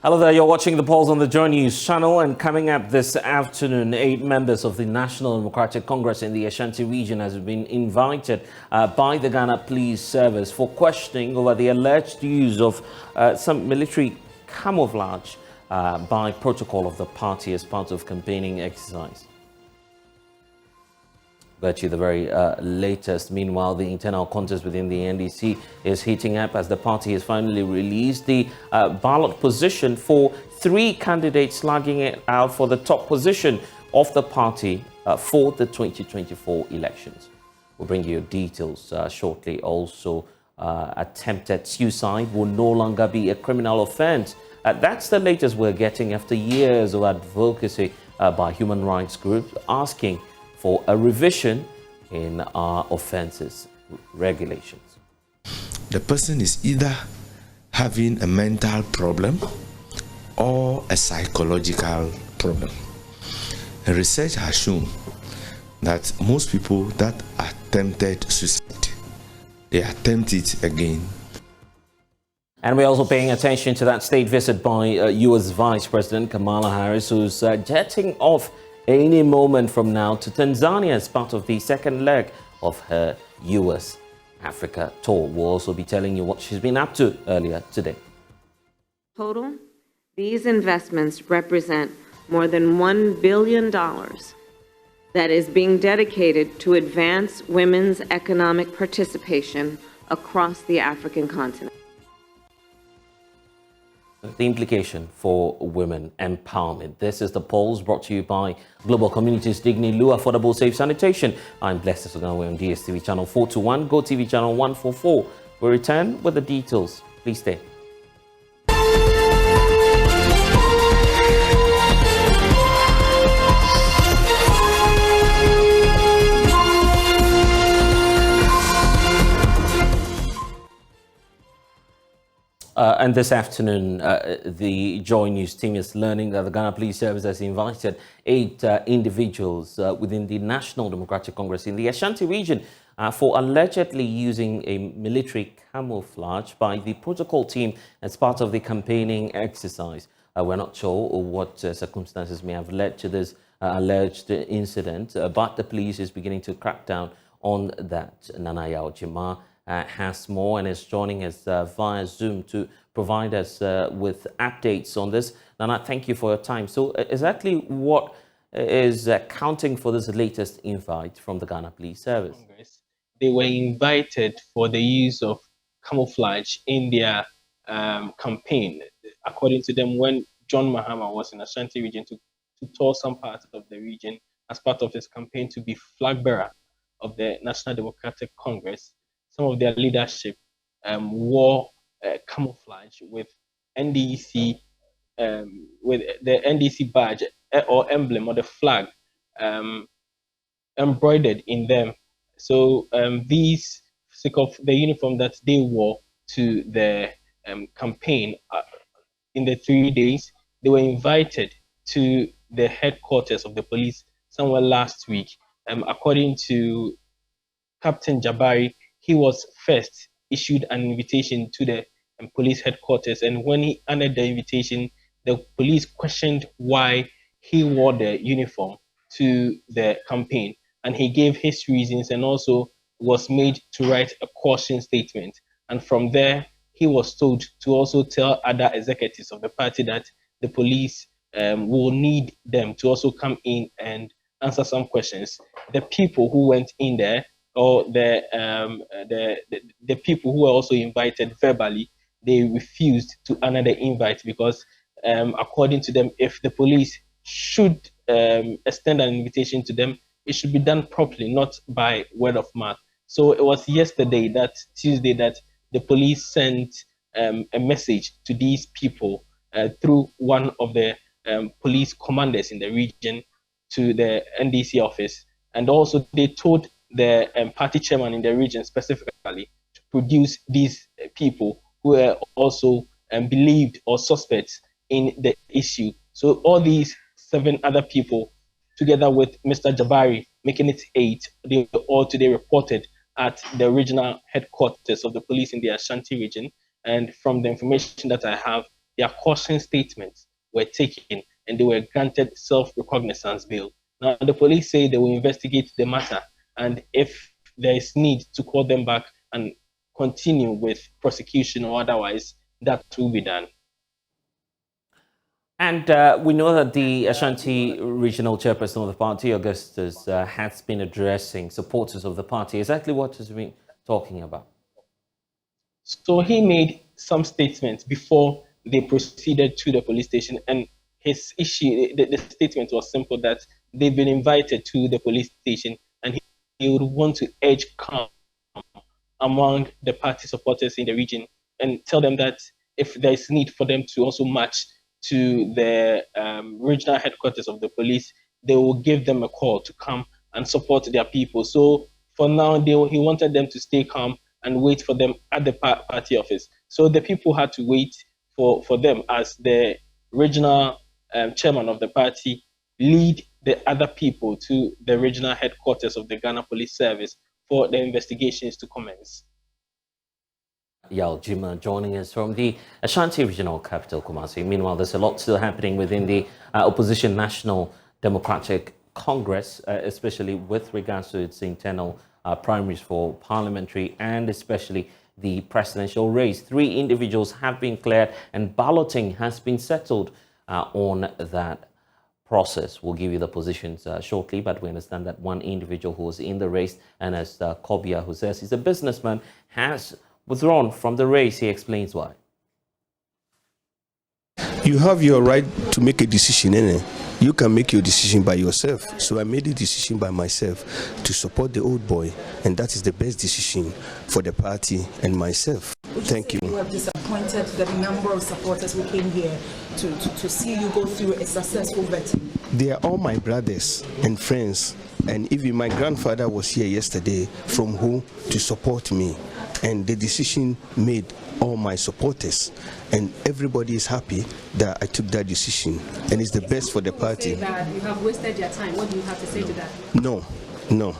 Hello there, you're watching the polls on the JoyNews channel, and coming up this afternoon, 8 members of the National Democratic Congress in the Ashanti region has been invited by the Ghana Police Service for questioning over the alleged use of some military camouflage by protocol of the party as part of campaigning exercise. To the very latest. Meanwhile, the internal contest within the NDC is heating up as the party has finally released the ballot position for 3 candidates slugging it out for the top position of the party for the 2024 elections. We'll bring you details shortly. Also, attempted suicide will no longer be a criminal offense. That's the latest we're getting after years of advocacy by human rights groups asking for a revision in our offences regulations. The person is either having a mental problem or a psychological problem. And research has shown that most people that attempted suicide, they attempt it again. And we're also paying attention to that state visit by US Vice President Kamala Harris, who's jetting off any moment from now to Tanzania as part of the second leg of her US Africa tour. We'll also be telling you what she's been up to earlier today. Total, these investments represent more than $1 billion that is being dedicated to advance women's economic participation across the African continent. The implication for women empowerment. This is the polls brought to you by Global Communities Dignity Lu Affordable Safe Sanitation. I'm blessed Sogah. We're on DSTV channel 421, Go TV channel 144. We'll return with the details. Please stay. And this afternoon, the JoyNews team is learning that the Ghana Police Service has invited 8 individuals within the National Democratic Congress in the Ashanti region for allegedly using a military camouflage by the protocol team as part of the campaigning exercise. We're not sure what circumstances may have led to this alleged incident, but the police is beginning to crack down on that. Nana Yaojima has more and is joining us via Zoom to provide us with updates on this. Nana, thank you for your time. So exactly what is accounting for this latest invite from the Ghana Police Service? They were invited for the use of camouflage in their campaign. According to them, when John Mahama was in Ashanti region to tour some parts of the region as part of his campaign to be flag bearer of the National Democratic Congress, some of their leadership wore camouflage with NDC, with the NDC badge or emblem or the flag embroidered in them. So these, sick of the uniform that they wore to the campaign in the 3 days, they were invited to the headquarters of the police somewhere last week. According to Captain Jabari, he was first issued an invitation to the police headquarters, and when he honored the invitation, the police questioned why he wore the uniform to the campaign, and he gave his reasons and also was made to write a caution statement. And from there, he was told to also tell other executives of the party that the police will need them to also come in and answer some questions. The people who went in there, or the people who were also invited verbally, they refused to honor the invite because according to them, if the police should extend an invitation to them, it should be done properly, not by word of mouth. So it was yesterday, that Tuesday, that the police sent a message to these people through one of the police commanders in the region to the NDC office, and also they told the party chairman in the region specifically to produce these people who were also believed or suspects in the issue. So all these 7 other people, together with Mr. Jabari, making it 8, they all today reported at the regional headquarters of the police in the Ashanti region. And from the information that I have, their caution statements were taken and they were granted self-recognizance bail. Now, the police say they will investigate the matter, and if there is need to call them back and continue with prosecution or otherwise, that will be done. And we know that the Ashanti regional chairperson of the party, Augustus, has been addressing supporters of the party. Exactly what has he been talking about? So he made some statements before they proceeded to the police station, and his issue, the statement was simple, that they've been invited to the police station and he would want to urge calm among the party supporters in the region and tell them that if there is need for them to also march to the regional headquarters of the police, they will give them a call to come and support their people. So for now, he wanted them to stay calm and wait for them at the party office. So the people had to wait for them as the regional chairman of the party lead the other people to the regional headquarters of the Ghana Police Service for the investigations to commence. Yal Jima joining us from the Ashanti regional capital, Kumasi. Meanwhile, there's a lot still happening within the opposition National Democratic Congress, especially with regards to its internal primaries for parliamentary and especially the presidential race. 3 individuals have been cleared and balloting has been settled on that process. We'll give you the positions shortly, but we understand that one individual who was in the race, and as Kobia, who says he's a businessman, has withdrawn from the race. He explains why. You have your right to make a decision, innit? You can make your decision by yourself. So I made a decision by myself to support the old boy, and that is the best decision for the party and myself. Thank you. You have disappointed the number of supporters who came here to see you go through a successful vetting. They are all my brothers and friends, and even my grandfather was here yesterday from home to support me, and the decision made all my supporters, and everybody is happy that I took that decision, and it's the best for the party. Say that you have wasted your time. What do you have to say to that? No.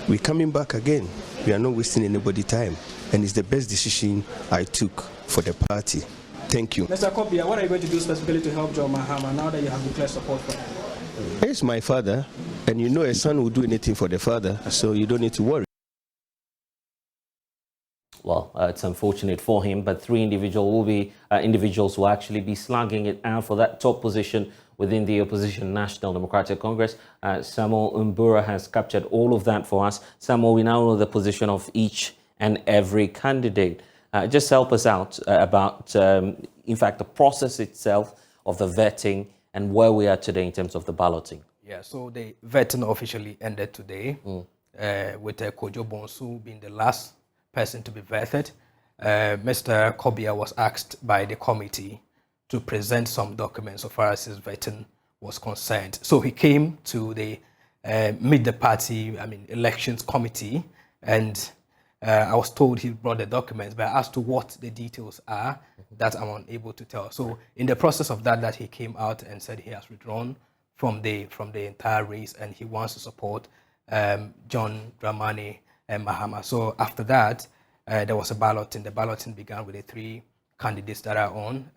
We're coming back again. We are not wasting anybody's time, and it's the best decision I took for the party. Thank you. Mr. Kobia, what are you going to do specifically to help John Mahama now that you have declared support for him? He's my father, and you know a son will do anything for the father, so you don't need to worry. Well, it's unfortunate for him, but 3 individuals will actually be slugging it out for that top position within the opposition National Democratic Congress. Samuel Mbura has captured all of that for us. Samuel, we now know the position of each and every candidate. Just help us out about, in fact, the process itself of the vetting and where we are today in terms of the balloting. Yeah, so the vetting officially ended today with Kojo Bonsu being the last person to be vetted. Mr. Kobia was asked by the committee to present some documents so far as his vetting was concerned. So he came to the meet the party, elections committee, and I was told he brought the documents, but as to what the details are, that I'm unable to tell. So in the process of that he came out and said he has withdrawn from the entire race and he wants to support John Dramani Mahama. So after that, there was a balloting. The balloting began with the 3 candidates that are on.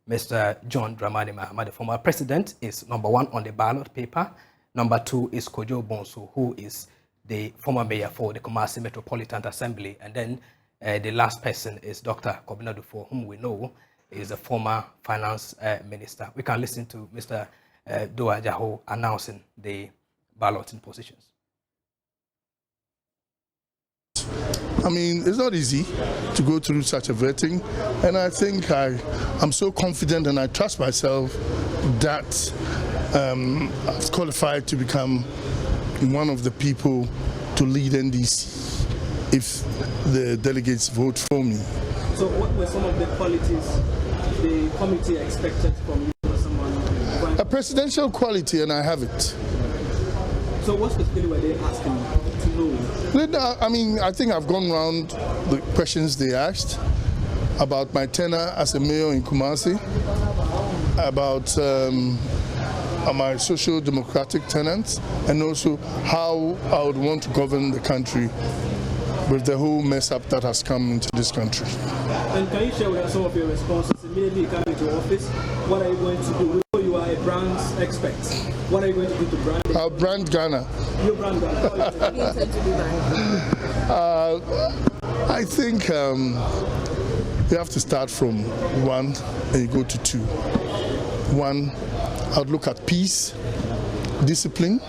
Mr. John Dramani Mahama, the former president, is number 1 on the ballot paper. Number 2 is Kojo Bonsu, who is the former mayor for the Kumasi Metropolitan Assembly. And then the last person is Dr. Kobina Dufo, whom we know is the former finance minister. We can listen to Mr. Doa Jaho announcing the balloting positions. It's not easy to go through such a vetting, and I think I'm so confident and I trust myself that I'm qualified to become one of the people to lead NDC if the delegates vote for me. So what were some of the qualities the committee expected from you as someone? A presidential quality, and I have it. So what specifically were they asking to know? I think I've gone around the questions they asked about my tenure as a mayor in Kumasi, about my social democratic tenets, and also how I would want to govern the country with the whole mess up that has come into this country. And can you share with us some of your responses immediately you come into office? What are you going to do? We know you are a brand expert. What are you going to do to brand it? I'll brand Ghana. You brand Ghana. What do you intend to do that? I think you have to start from 1 and you go to 2. 1, I'll look at peace, discipline,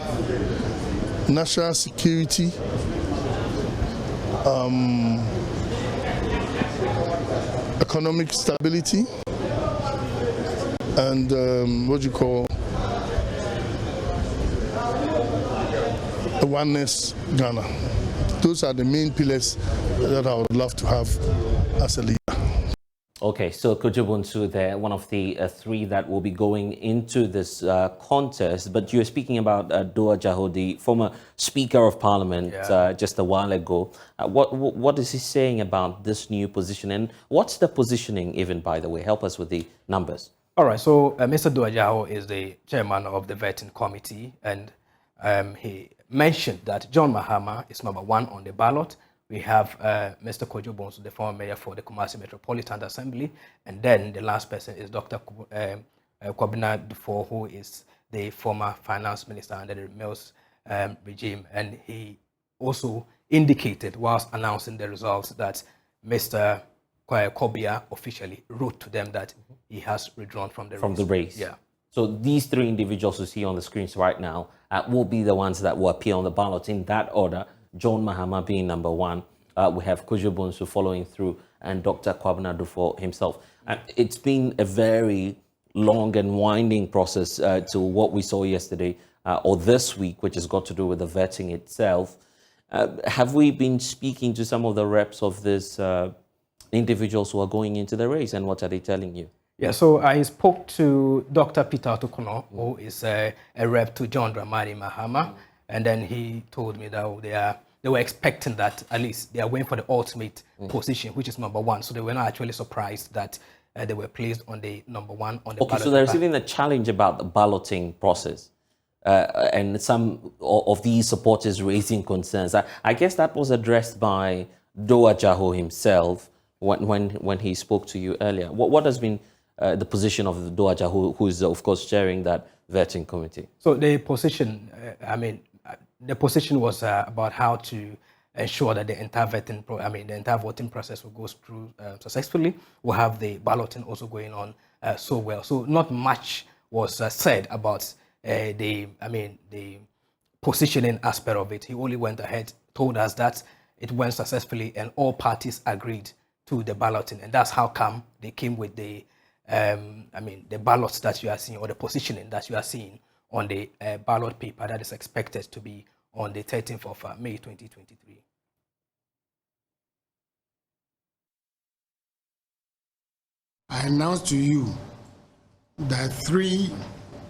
national security, economic stability, and what you call oneness Ghana. Those are the main pillars that I would love to have as a leader. Okay, so Kojo Bonsu there, one of the 3 that will be going into this contest. But you were speaking about Doa Jaho, the former Speaker of Parliament, just a while ago. What is he saying about this new position? And what's the positioning even, by the way? Help us with the numbers. All right, so Mr. Doa Jaho is the chairman of the vetting committee, and he mentioned that John Mahama is number 1 on the ballot. We have Mr. Kojo Bonsu, the former mayor for the Kumasi Metropolitan Assembly. And then the last person is Dr. Kwabena Dufo, who is the former finance minister under the Mills regime. And he also indicated, whilst announcing the results, that Mr. Kobia officially wrote to them that he has withdrawn from the race. Yeah. So these 3 individuals you see on the screens right now will be the ones that will appear on the ballot in that order. John Mahama being number 1, we have Kojo Bonsu following through, and Dr. Kwabena Dufo himself. It's been a very long and winding process to what we saw yesterday or this week, which has got to do with the vetting itself. Have we been speaking to some of the reps of these individuals who are going into the race, and what are they telling you? Yeah, so I spoke to Dr. Peter Tokono, who is a rep to John Dramani Mahama. And then he told me that they were expecting that at least they are waiting for the ultimate position, which is number 1. So they were not actually surprised that they were placed on the number 1 on the ballot. Okay, so there's even a challenge about the balloting process, and some of these supporters raising concerns. I guess that was addressed by Doa Jaho himself when he spoke to you earlier. What has been the position of the Doa Jaho, who is of course chairing that vetting committee? So the position, the position was about how to ensure that the entire voting process will go through successfully. We'll have the balloting also going on so well. So not much was said about the positioning aspect of it. He only went ahead, told us that it went successfully and all parties agreed to the balloting, and that's how come they came with the the ballots that you are seeing, or the positioning that you are seeing on the ballot paper that is expected to be on the 13th of May 2023. I announce to you that 3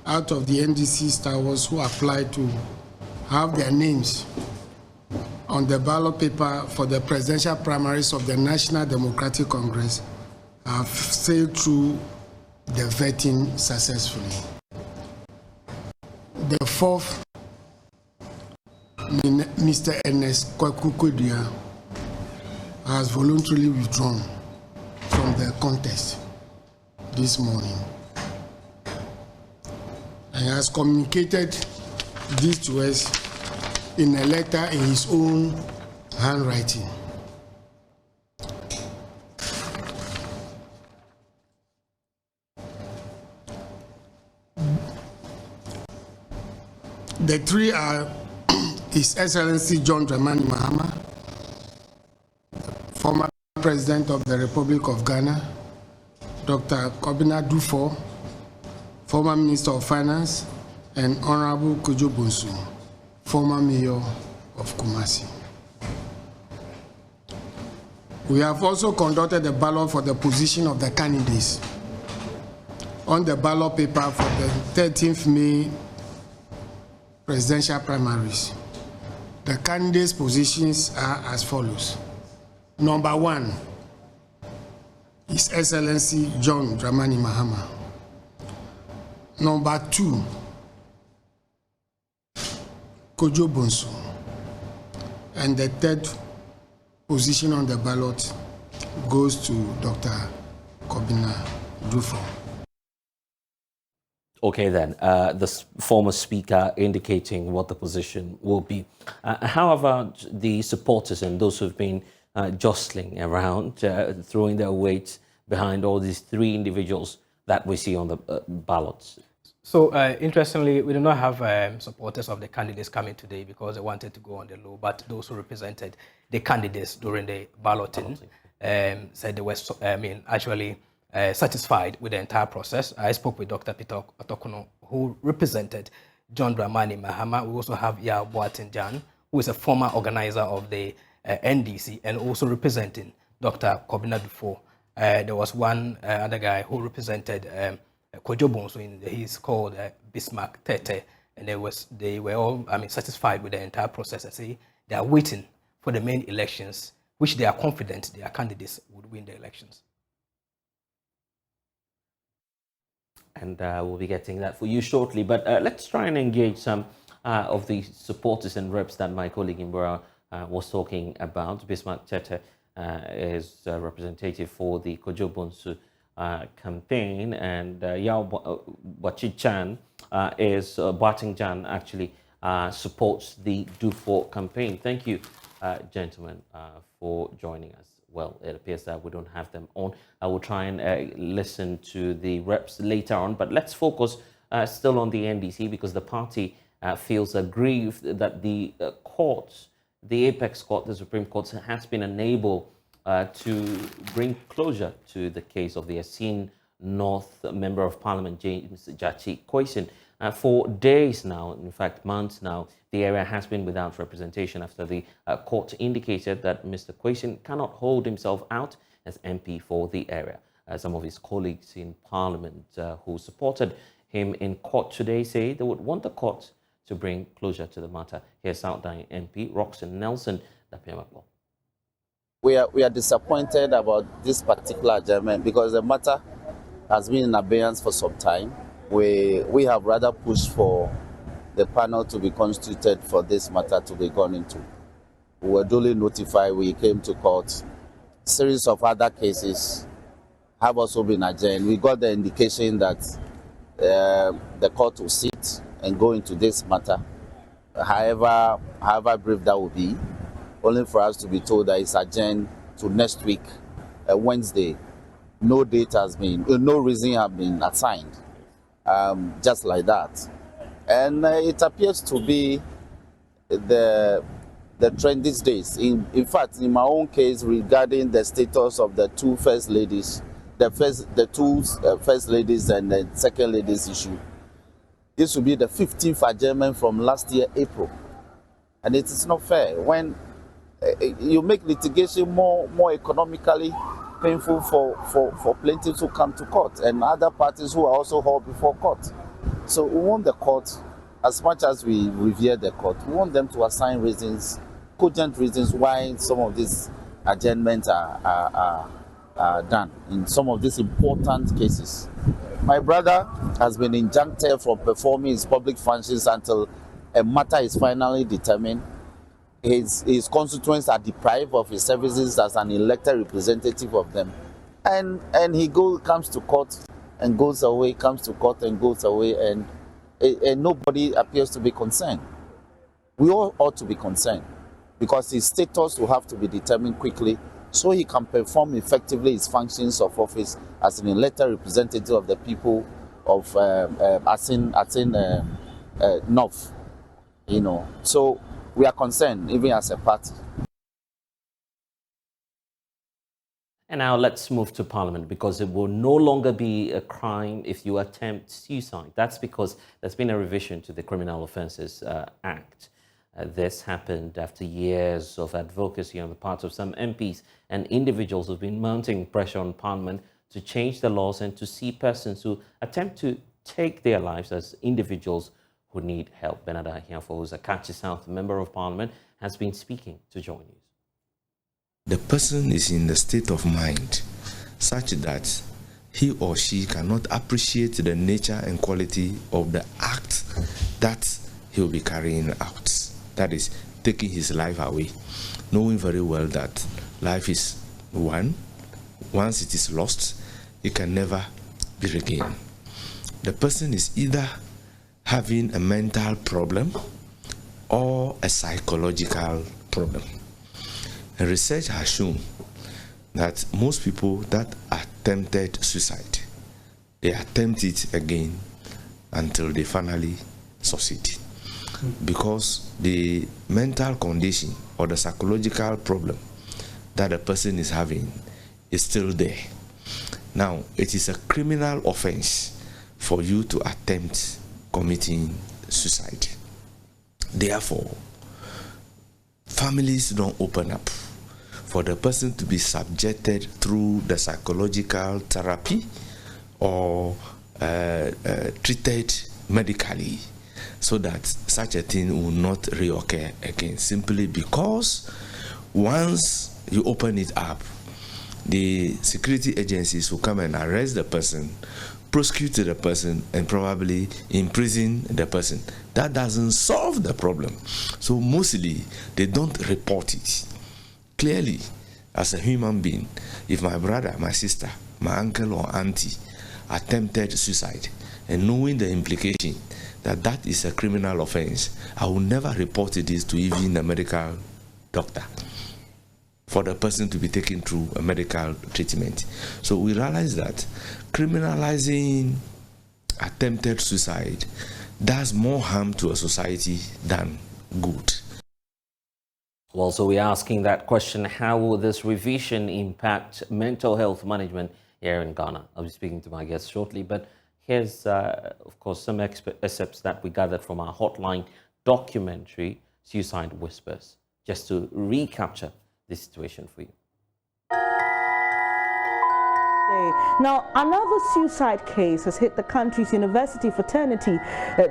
out of the NDC stalwarts who applied to have their names on the ballot paper for the presidential primaries of the National Democratic Congress have sailed through the vetting successfully. The 4th, Mr. Ernest Kwakukodia, has voluntarily withdrawn from the contest this morning and has communicated this to us in a letter in his own handwriting. The 3 are His Excellency John Dramani Mahama, former President of the Republic of Ghana, Dr. Kwabena Dufo, former Minister of Finance, and Honorable Kojo Bonsu, former Mayor of Kumasi. We have also conducted a ballot for the position of the candidates on the ballot paper for the 13th May presidential primaries. The candidates' positions are as follows. Number 1, His Excellency John Dramani Mahama. Number 2, Kojo Bonsu. And the 3rd position on the ballot goes to Dr. Kobina Dufo. Okay, then, the former speaker indicating what the position will be. How about the supporters and those who've been jostling around, throwing their weight behind all these three individuals that we see on the ballots? So, interestingly, we do not have supporters of the candidates coming today because they wanted to go on the low, but those who represented the candidates during the balloting said they were, actually satisfied with the entire process. I spoke with Dr. Peter Otokono, who represented John Dramani Mahama. We also have Ya Boatin Jan, who is a former organizer of the NDC and also representing Dr. Kobina Dufo. There was one other guy who represented Kojo Bonsu, he's called Bismarck Tete, and they were all satisfied with the entire process and say they are waiting for the main elections, which they are confident their candidates would win the elections. And we'll be getting that for you shortly. But let's try and engage some of the supporters and reps that my colleague Imbura was talking about. Bismarck Tete is a representative for the Kojo Bonsu campaign, and Yao Bachichan is Boating Jan actually supports the Dufo campaign. Thank you, gentlemen, for joining us. Well, it appears that we don't have them on. I will try and listen to the reps later on, but let's focus still on the NDC because the party feels aggrieved that the courts, the apex court, the Supreme Court, has been unable to bring closure to the case of the Assin North Member of Parliament, James Jachi Koisin. For days now, in fact months now, the area has been without representation after the court indicated that Mr. Koisin cannot hold himself out as MP for the area. Some of his colleagues in Parliament who supported him in court today say they would want the court to bring closure to the matter. Here's Southern MP Roxanne Nelson. We are disappointed about this particular adjournment because the matter has been in abeyance for some time. We have rather pushed for the panel to be constituted for this matter to be gone into. We were duly notified, we came to court. A series of other cases have also been adjourned. We got the indication that the court will sit and go into this matter. However brief that will be, only for us to be told that it's adjourned to next week, Wednesday. No date has been, no reason has been assigned, just like that. And it appears to be the trend these days. In fact, in my own case, regarding the status of the two first ladies, the two first ladies and the second ladies issue, this will be the 15th adjournment from last year, April. And it is not fair when you make litigation more economically painful for plaintiffs who come to court and other parties who are also hauled before court. So we want the court, as much as we revere the court, we want them to assign reasons, cogent reasons why some of these adjournments are done in some of these important cases. My brother has been injuncted from performing his public functions until a matter is finally determined. His constituents are deprived of his services as an elected representative of them. And he comes to court and goes away, comes to court and goes away, and nobody appears to be concerned. We all ought to be concerned because his status will have to be determined quickly so he can perform effectively his functions of office as an elected representative of the people of Assin North. You know, so we are concerned, even as a party. And now let's move to Parliament because it will no longer be a crime if you attempt suicide. That's because there's been a revision to the Criminal Offences Act. This happened after years of advocacy on the part of some MPs and individuals who've been mounting pressure on Parliament to change the laws and to see persons who attempt to take their lives as individuals who need help. Benada Hiafo, who's a Kachi South Member of Parliament, has been speaking to JoyNews. The person is in the state of mind such that he or she cannot appreciate the nature and quality of the act that he will be carrying out. That is, taking his life away, knowing very well that Life is one. Once it is lost, it can never be regained. The person is either having a mental problem or a psychological problem. And research has shown that most people that attempted suicide, they attempt it again until they finally succeed. Because the mental condition or the psychological problem that a person is having is still there. Now, it is a criminal offense for you to attempt committing suicide. Therefore, families don't open up for the person to be subjected through the psychological therapy or treated medically, so that such a thing will not reoccur again, simply because once you open it up, the security agencies will come and arrest the person, prosecute the person, and probably imprison the person. That doesn't solve the problem. So mostly they don't report it. Clearly, as a human being, if my brother, my sister, my uncle or auntie attempted suicide, and knowing the implication that that is a criminal offense, I will never report this to even a medical doctor for the person to be taken through a medical treatment. So we realize that criminalizing attempted suicide does more harm to a society than good. Well, so we're asking that question, how will this revision impact mental health management here in Ghana? I'll be speaking to my guests shortly, but here's, of course, some excerpts that we gathered from our Hotline documentary, Suicide Whispers, just to recapture this situation for you. Now, another suicide case has hit the country's university fraternity.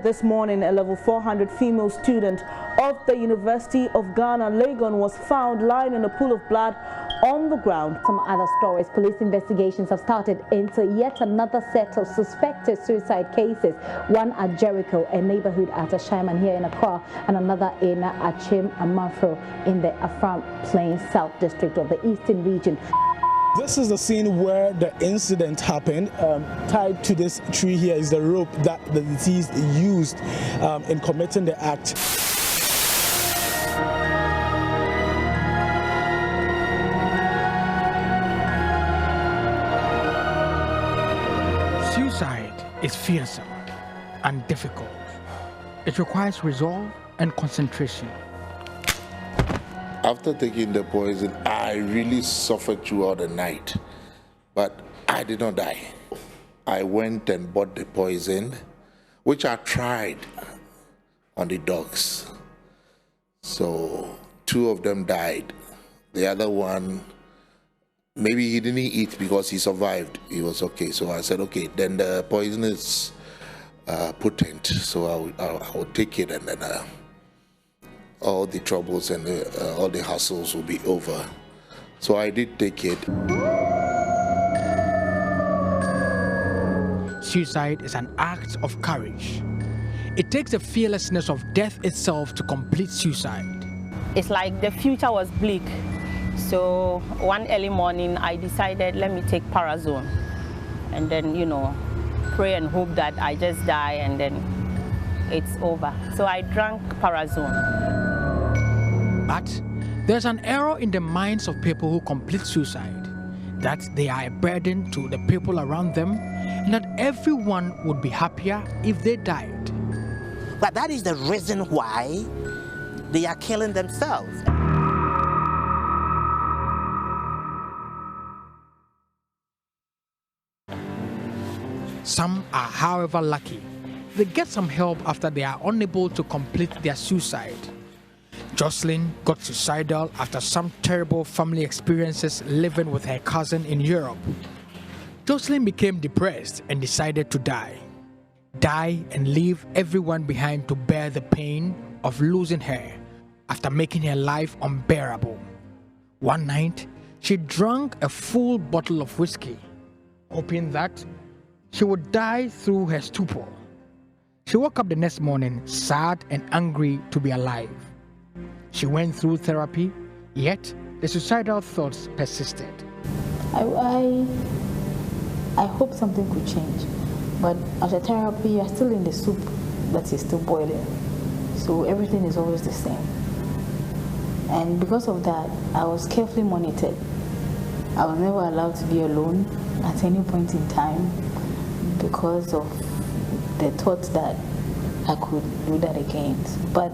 This morning, a level 400 female student of the University of Ghana, Legon, was found lying in a pool of blood on the ground. Some other stories, police investigations have started into yet another set of suspected suicide cases. One at Jericho, a neighborhood at Ashaiman here in Accra, and another in Achim Amafro in the Afram Plains South District of the Eastern Region. This is the scene where the incident happened. Tied to this tree here is the rope that the deceased used in committing the act. Suicide is fearsome and difficult. It requires resolve and concentration. After taking the poison, I really suffered throughout the night, but I did not die. I went and bought the poison, which I tried on the dogs. So 2 of them died. The other one, maybe he didn't eat because he survived. He was okay. So I said, okay, then the poison is potent, so I will take it, and then all the troubles and all the hassles will be over. So I did take it. Suicide is an act of courage. It takes the fearlessness of death itself to complete suicide. It's like the future was bleak. So one early morning, I decided, let me take Parazone. And then, you know, pray and hope that I just die and then it's over. So I drank Parazone. But there's an error in the minds of people who complete suicide, that they are a burden to the people around them, and that everyone would be happier if they died. But that is the reason why they are killing themselves. Some are, however, lucky. They get some help after they are unable to complete their suicide. Jocelyn got suicidal after some terrible family experiences living with her cousin in Europe. Jocelyn became depressed and decided to die. Die and leave everyone behind to bear the pain of losing her after making her life unbearable. One night, she drank a full bottle of whiskey, hoping that she would die through her stupor. She woke up the next morning sad and angry to be alive. She went through therapy, yet the suicidal thoughts persisted. I hope something could change, but as a therapy, you're still in the soup that is still boiling, so everything is always the same. And because of that, I was carefully monitored. I was never allowed to be alone at any point in time because of the thought that I could do that again. But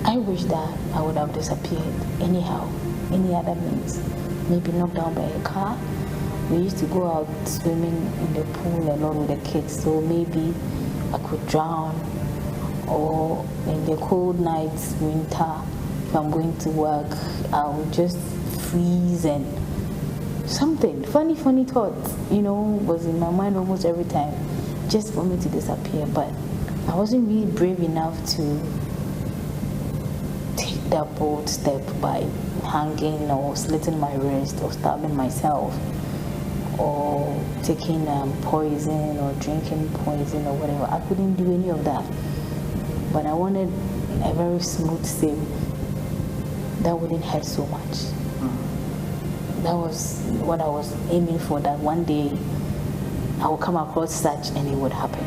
I wish that I would have disappeared anyhow, any other means. Maybe knocked down by a car. We used to go out swimming in the pool along with the kids, so maybe I could drown. Or in the cold nights, winter, if I'm going to work, I would just freeze, and something funny thoughts, was in my mind almost every time, just for me to disappear. But I wasn't really brave enough to take that bold step by hanging or slitting my wrist or stabbing myself or taking poison or drinking poison or whatever. I couldn't do any of that. But I wanted a very smooth sail that wouldn't hurt so much. That was what I was aiming for, that one day I would come across such and it would happen.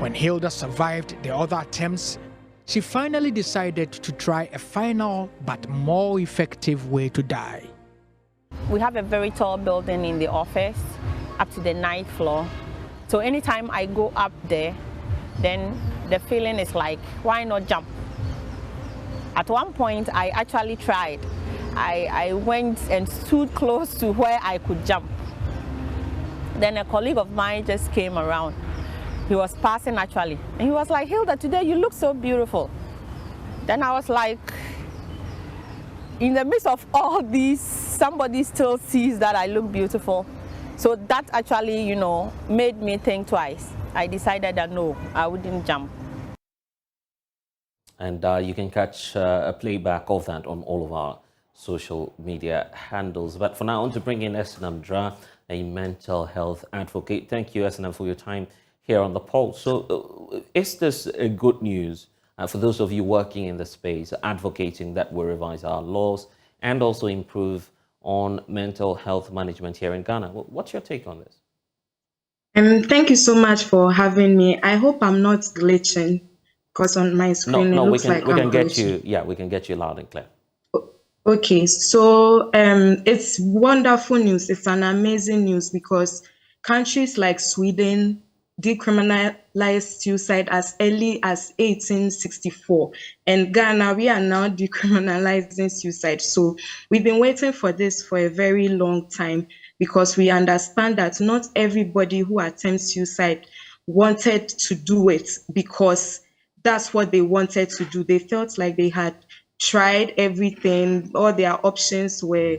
When Hilda survived the other attempts, she finally decided to try a final but more effective way to die. We have a very tall building in the office, up to the 9th floor. So anytime I go up there, then the feeling is like, why not jump? At one point, I actually tried. I went and stood close to where I could jump. Then a colleague of mine just came around. He was passing actually, and he was like, Hilda, today you look so beautiful. Then I was like, in the midst of all these, somebody still sees that I look beautiful. So that actually, made me think twice. I decided that no, I wouldn't jump. And you can catch a playback of that on all of our social media handles. But for now, I want to bring in Assin, a mental health advocate. Thank you, Assin, for your time here on The Pulse. So is this good news for those of you working in the space, advocating that we revise our laws and also improve on mental health management here in Ghana? What's your take on this? Thank you so much for having me. I hope I'm not glitching, because on my screen it looks like we I'm can get glitching. you. Yeah, we can get you loud and clear. Okay, so it's wonderful news. It's an amazing news because countries like Sweden decriminalized suicide as early as 1864, and Ghana, we are now decriminalizing suicide. So we've been waiting for this for a very long time, because we understand that not everybody who attempts suicide wanted to do it because that's what they wanted to do. They felt like they had tried everything, all their options were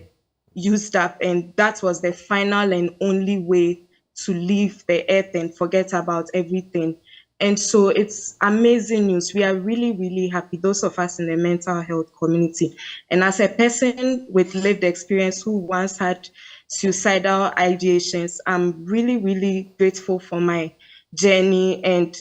used up, and that was the final and only way to leave the earth and forget about everything. And so it's amazing news. We are really, really happy, those of us in the mental health community. And as a person with lived experience who once had suicidal ideations, I'm really, really grateful for my journey. And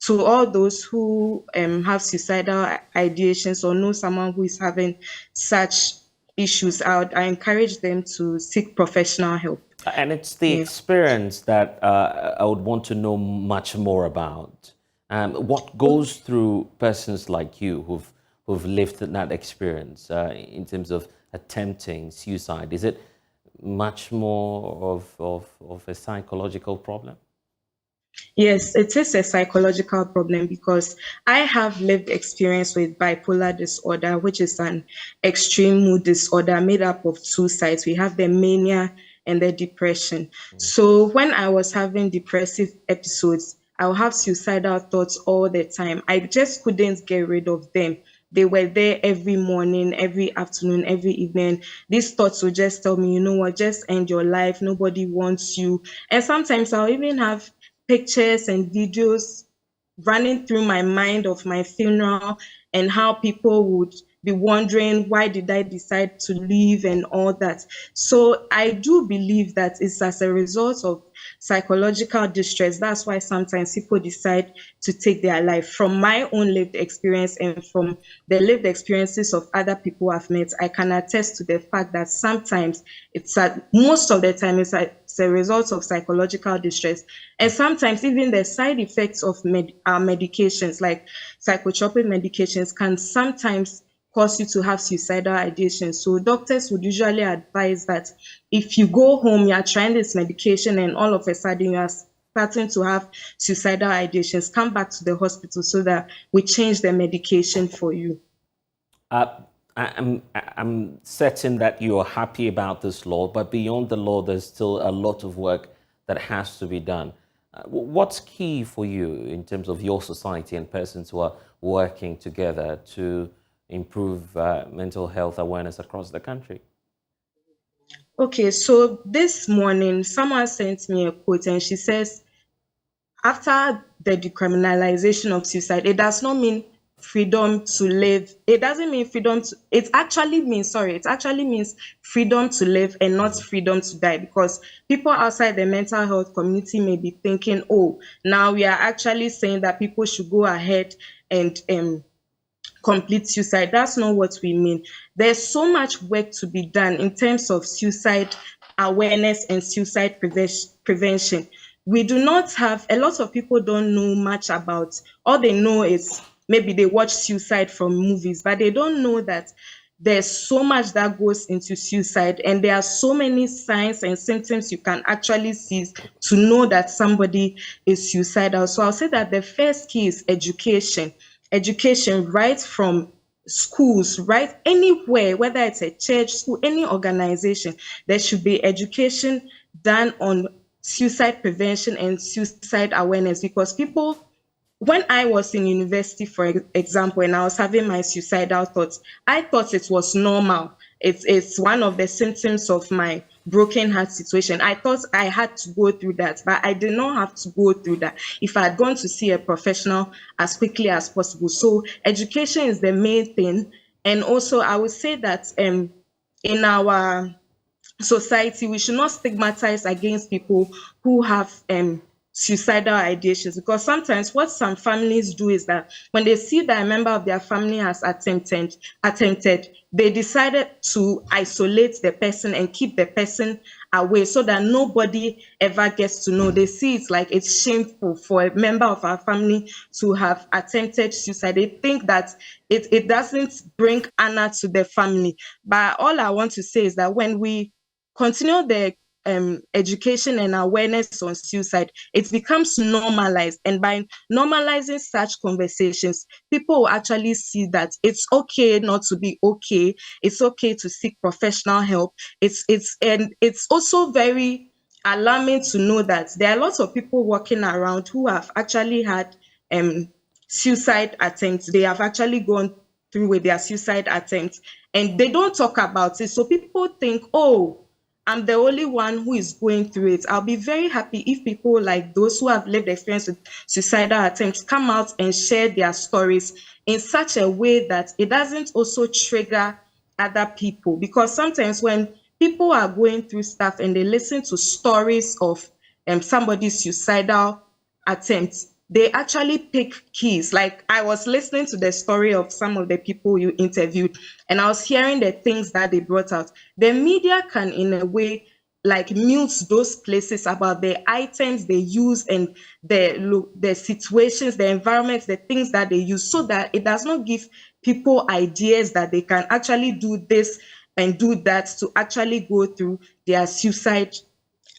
to all those who have suicidal ideations or know someone who is having such issues, I encourage them to seek professional help. And it's the experience that I would want to know much more about. What goes through persons like you who've lived that experience in terms of attempting suicide? Is it much more of a psychological problem? Yes, it is a psychological problem because I have lived experience with bipolar disorder, which is an extreme mood disorder made up of two sides. We have the mania and the depression. So when I was having depressive episodes, I would have suicidal thoughts all the time. I just couldn't get rid of them. They were there every morning, every afternoon, every evening. These thoughts would just tell me, you know what, just end your life. Nobody wants you. And sometimes I'll even have pictures and videos running through my mind of my funeral and how people would be wondering, why did I decide to leave and all that. So I do believe that it's as a result of psychological distress. That's why sometimes people decide to take their life. From my own lived experience and from the lived experiences of other people I've met, I can attest to the fact that sometimes most of the time it's a result of psychological distress. And sometimes even the side effects of our medications, like psychotropic medications, can sometimes cause you to have suicidal ideation. So doctors would usually advise that if you go home, you are trying this medication and all of a sudden you are starting to have suicidal ideations, come back to the hospital so that we change the medication for you. I'm certain that you are happy about this law, but beyond the law, there's still a lot of work that has to be done. What's key for you in terms of your society and persons who are working together to improve mental health awareness across the country? Okay, so this morning, someone sent me a quote and she says, after the decriminalization of suicide, it does not mean freedom to live. It doesn't mean freedom to, it actually means freedom to live and not freedom to die, because people outside the mental health community may be thinking, oh, now we are actually saying that people should go ahead and complete suicide. That's not what we mean. There's so much work to be done in terms of suicide awareness and suicide prevention. We do not have, a lot of people don't know much about, all they know is maybe they watch suicide from movies, but they don't know that there's so much that goes into suicide, and there are so many signs and symptoms you can actually see to know that somebody is suicidal. So I'll say that the first key is education. Education right from schools, right anywhere, whether it's a church, school, any organization, there should be education done on suicide prevention and suicide awareness. Because people, when I was in university, for example, and I was having my suicidal thoughts, I thought it was normal. It's one of the symptoms of my broken heart situation. I thought I had to go through that, but I did not have to go through that if I had gone to see a professional as quickly as possible. So education is the main thing. And also I would say that in our society, we should not stigmatize against people who have suicidal ideations, because sometimes what some families do is that when they see that a member of their family has attempted, they decided to isolate the person and keep the person away so that nobody ever gets to know. They see it's like it's shameful for a member of our family to have attempted suicide. They think that it doesn't bring honor to the family. But all I want to say is that when we continue the education and awareness on suicide, it becomes normalized. And by normalizing such conversations, people will actually see that it's okay not to be okay. It's okay to seek professional help. It's also very alarming to know that there are lots of people walking around who have actually had suicide attempts. They have actually gone through with their suicide attempts and they don't talk about it. So people think, oh, I'm the only one who is going through it. I'll be very happy if people like those who have lived experience with suicidal attempts come out and share their stories in such a way that it doesn't also trigger other people. Because sometimes when people are going through stuff and they listen to stories of somebody's suicidal attempts, they actually pick keys. Like I was listening to the story of some of the people you interviewed, and I was hearing the things that they brought out. The media can, in a way, like mute those places about the items they use and the situations, the environments, the things that they use, so that it does not give people ideas that they can actually do this and do that to actually go through their suicide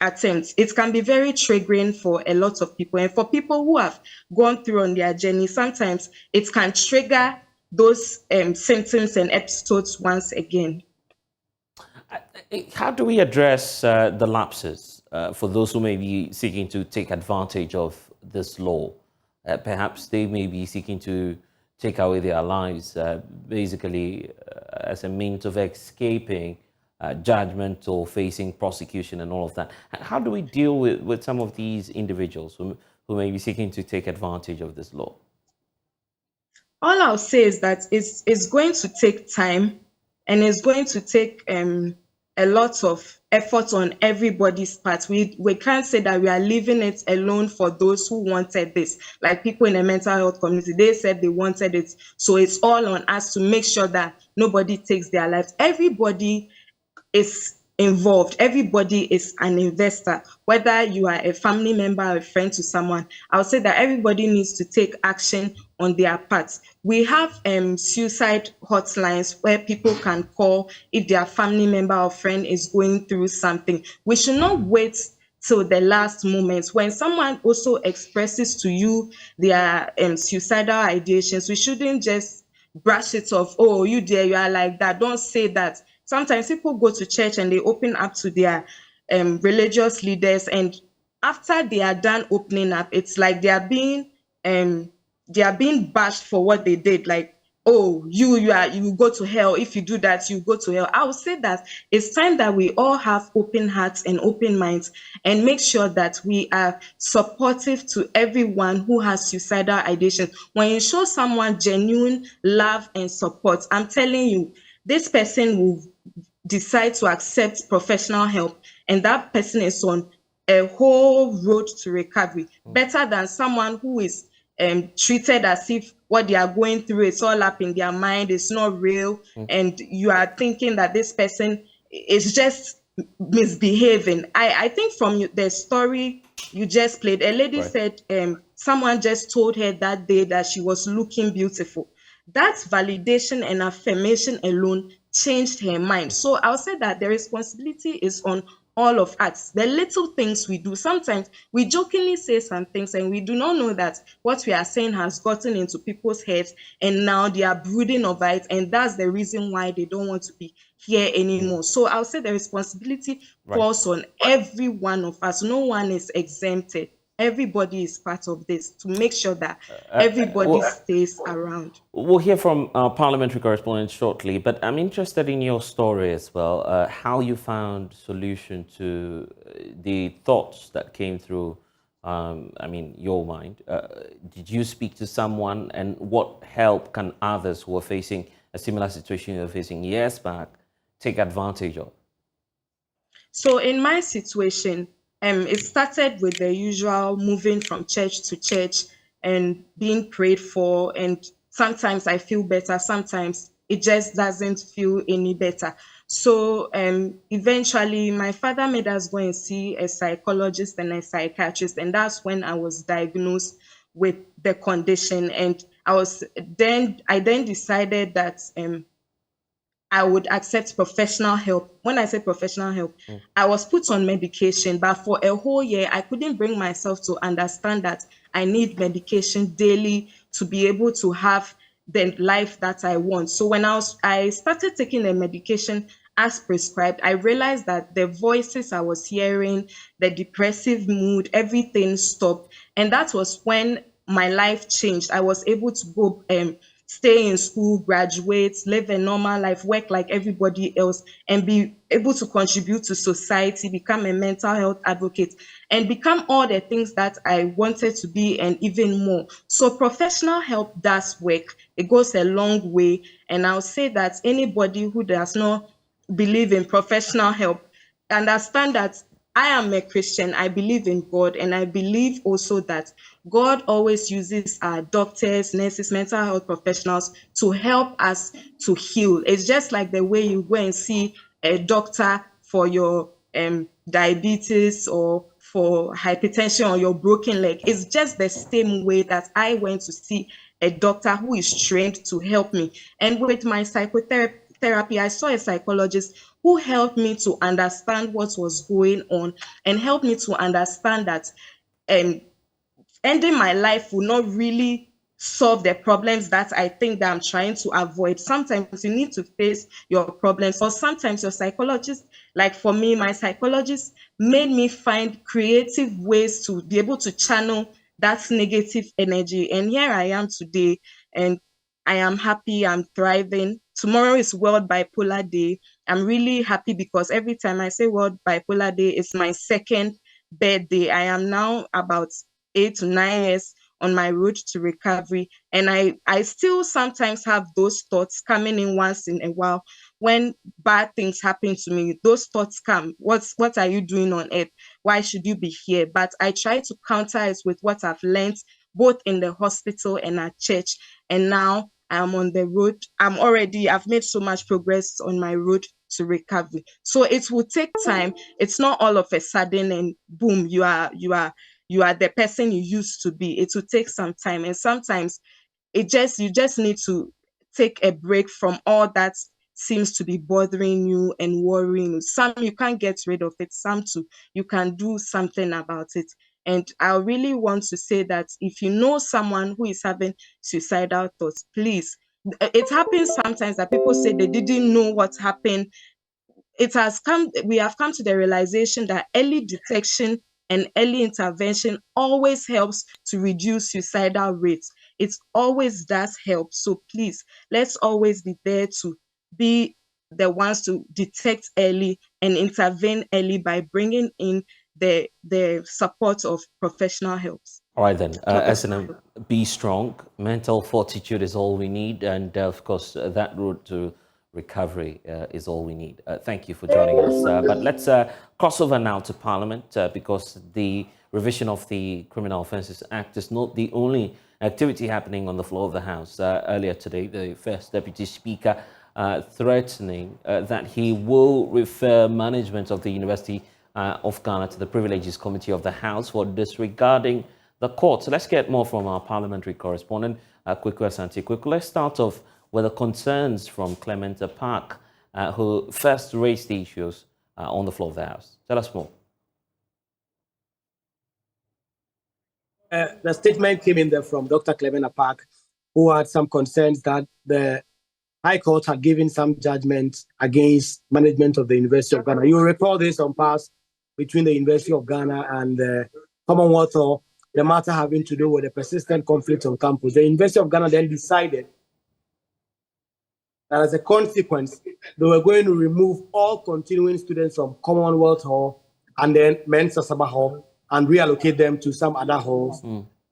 attempts. It can be very triggering for a lot of people, and for people who have gone through on their journey, sometimes it can trigger those symptoms and episodes once again. How do we address the lapses for those who may be seeking to take advantage of this law? Perhaps they may be seeking to take away their lives, basically as a means of escaping judgment or facing prosecution and all of that. How do we deal with some of these individuals who may be seeking to take advantage of this law? All I'll say is that it's going to take time, and it's going to take a a lot of effort on everybody's part. We can't say that we are leaving it alone for those who wanted this. Like people in the mental health community, they said they wanted it. So it's all on us to make sure that nobody takes their lives. Everybody is involved. Everybody is an investor, whether you are a family member or a friend to someone. I would say that everybody needs to take action on their part. We have suicide hotlines where people can call if their family member or friend is going through something. We should not wait till the last moment. When someone also expresses to you their suicidal ideations, we shouldn't just brush it off. Oh, you there, you are like that. Don't say that. Sometimes people go to church and they open up to their religious leaders, and after they are done opening up, it's like they are being bashed for what they did. Like, oh, you go to hell if you do that. You go to hell. I would say that it's time that we all have open hearts and open minds and make sure that we are supportive to everyone who has suicidal ideation. When you show someone genuine love and support, I'm telling you, this person will decide to accept professional help, and that person is on a whole road to recovery. Better than someone who is treated as if what they are going through is all up in their mind, it's not real, and you are thinking that this person is just misbehaving. I think from the story you just played, a lady said someone just told her that day that she was looking beautiful. That validation and affirmation alone changed her mind. So I'll say that the responsibility is on all of us. The little things we do, sometimes we jokingly say some things and we do not know that what we are saying has gotten into people's heads, and now they are brooding over it, and that's the reason why they don't want to be here anymore. So I'll say the responsibility falls on every one of us. No one is exempted. Everybody is part of this to make sure that everybody stays around. We'll hear from our parliamentary correspondent shortly, but I'm interested in your story as well, how you found solution to the thoughts that came through, your mind. Did you speak to someone, and what help can others who are facing a similar situation you were facing years back take advantage of? So in my situation, it started with the usual moving from church to church and being prayed for. And sometimes I feel better, sometimes it just doesn't feel any better. So eventually my father made us go and see a psychologist and a psychiatrist. And that's when I was diagnosed with the condition. And I then decided that I would accept professional help. When I say professional help, I was put on medication, but for a whole year, I couldn't bring myself to understand that I need medication daily to be able to have the life that I want. So when I started taking the medication as prescribed, I realized that the voices I was hearing, the depressive mood, everything stopped. And that was when my life changed. I was able to go stay in school, graduate, live a normal life, work like everybody else, and be able to contribute to society, become a mental health advocate, and become all the things that I wanted to be and even more. So professional help does work. It goes a long way. And I'll say that anybody who does not believe in professional help, understand that I am a Christian. I believe in God, and I believe also that God always uses our doctors, nurses, mental health professionals to help us to heal. It's just like the way you go and see a doctor for your diabetes or for hypertension or your broken leg. It's just the same way that I went to see a doctor who is trained to help me. And with my psychotherapy, I saw a psychologist who helped me to understand what was going on and helped me to understand that ending my life will not really solve the problems that I think that I'm trying to avoid. Sometimes you need to face your problems, or sometimes your psychologist, like for me, my psychologist made me find creative ways to be able to channel that negative energy. And here I am today, and I am happy, I'm thriving. Tomorrow is World Bipolar Day. I'm really happy because every time I say World Bipolar Day, it's my second birthday. I am now about 8 to 9 years on my road to recovery. And I still sometimes have those thoughts coming in once in a while. when bad things happen to me, those thoughts come. What are you doing on earth? Why should you be here? But I try to counter it with what I've learned both in the hospital and at church. And now I'm on the road. I've made so much progress on my road to recovery. So it will take time. It's not all of a sudden and boom, you are the person you used to be. It will take some time. And sometimes you just need to take a break from all that seems to be bothering you and worrying you. Some you can't get rid of it, some too you can do something about it. And I really want to say that if you know someone who is having suicidal thoughts, please, it happens sometimes that people say they didn't know what happened. We have come to the realization that early detection and early intervention always helps to reduce suicidal rates. It always does help. So please, let's always be there to be the ones to detect early and intervene early by bringing in the support of professional help. All right then, Assin, be strong. Mental fortitude is all we need, and of course, that route to recovery is all we need. Thank you for joining us. But let's cross over now to Parliament, because the revision of the Criminal Offences Act is not the only activity happening on the floor of the House. Earlier today, the First Deputy Speaker threatening that he will refer management of the University of Ghana to the Privileges Committee of the House for disregarding the court. So let's get more from our parliamentary correspondent, Kweku Asante. Kweku, let's start off with the concerns from Clement Park, who first raised the issues on the floor of the House. Tell us more. The statement came in there from Dr. Clement Park, who had some concerns that the High Court had given some judgment against management of the University of Ghana. You will recall this on past between the University of Ghana and the Commonwealth, or the matter having to do with the persistent conflict on campus. The University of Ghana then decided that as a consequence, they were going to remove all continuing students from Commonwealth Hall and then Mensa Sabah Hall and reallocate them to some other halls.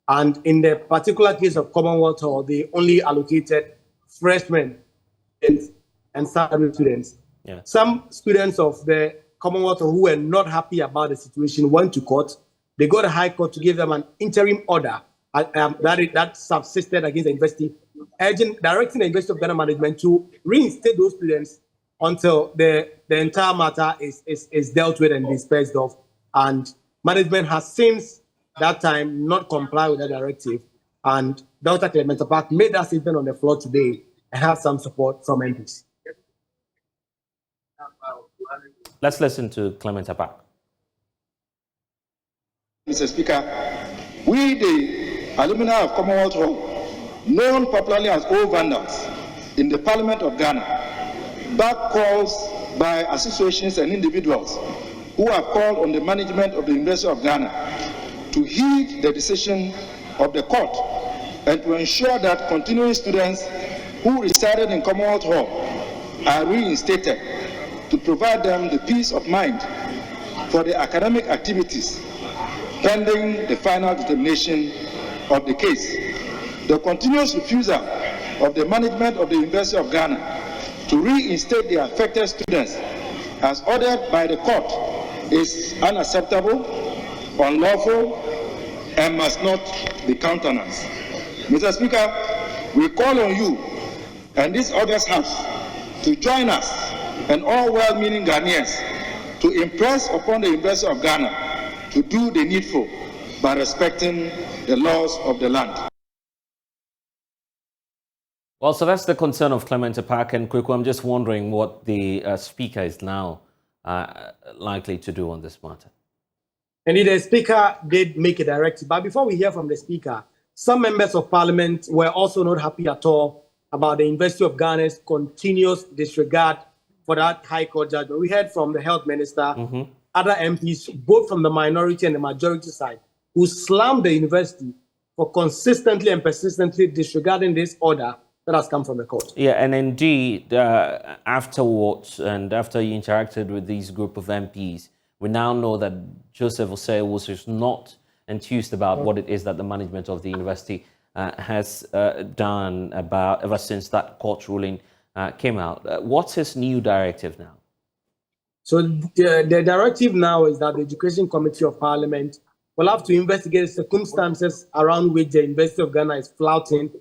And in the particular case of Commonwealth Hall, they only allocated freshmen and salary students. Yeah. Some students of the Commonwealth who were not happy about the situation went to court. They got a High Court to give them an interim order that subsisted against the university, directing the University of Ghana management to reinstate those students until the entire matter is dealt with and disposed of. And management has since that time not complied with that directive. And Dr. Clement Park made that statement on the floor today and has some support from MPs. Let's listen to Clement Park. Mr. Speaker, we, the alumni of Commonwealth Hall, known popularly as Old Vandals, in the Parliament of Ghana, back calls by associations and individuals who have called on the management of the University of Ghana to heed the decision of the court and to ensure that continuing students who resided in Commonwealth Hall are reinstated to provide them the peace of mind for the academic activities pending the final determination of the case. The continuous refusal of the management of the University of Ghana to reinstate the affected students as ordered by the court is unacceptable, unlawful, and must not be countenanced. Mr. Speaker, we call on you and this August House to join us and all well-meaning Ghanaians to impress upon the University of Ghana to do the needful by respecting the laws of the land. Well, so that's the concern of Clement Park and Kweku. I'm just wondering what the Speaker is now likely to do on this matter. Indeed, the Speaker did make a directive. But before we hear from the Speaker, some members of Parliament were also not happy at all about the University of Ghana's continuous disregard for that High Court judgment. We heard from the Health Minister, other MPs, both from the minority and the majority side, who slammed the university for consistently and persistently disregarding this order that has come from the court. Yeah, and indeed, afterwards, and after you interacted with these group of MPs, we now know that Joseph Osei is not enthused about what it is that the management of the university has done ever since that court ruling came out. What's his new directive now? So the directive now is that the Education Committee of Parliament will have to investigate the circumstances around which the University of Ghana is flouting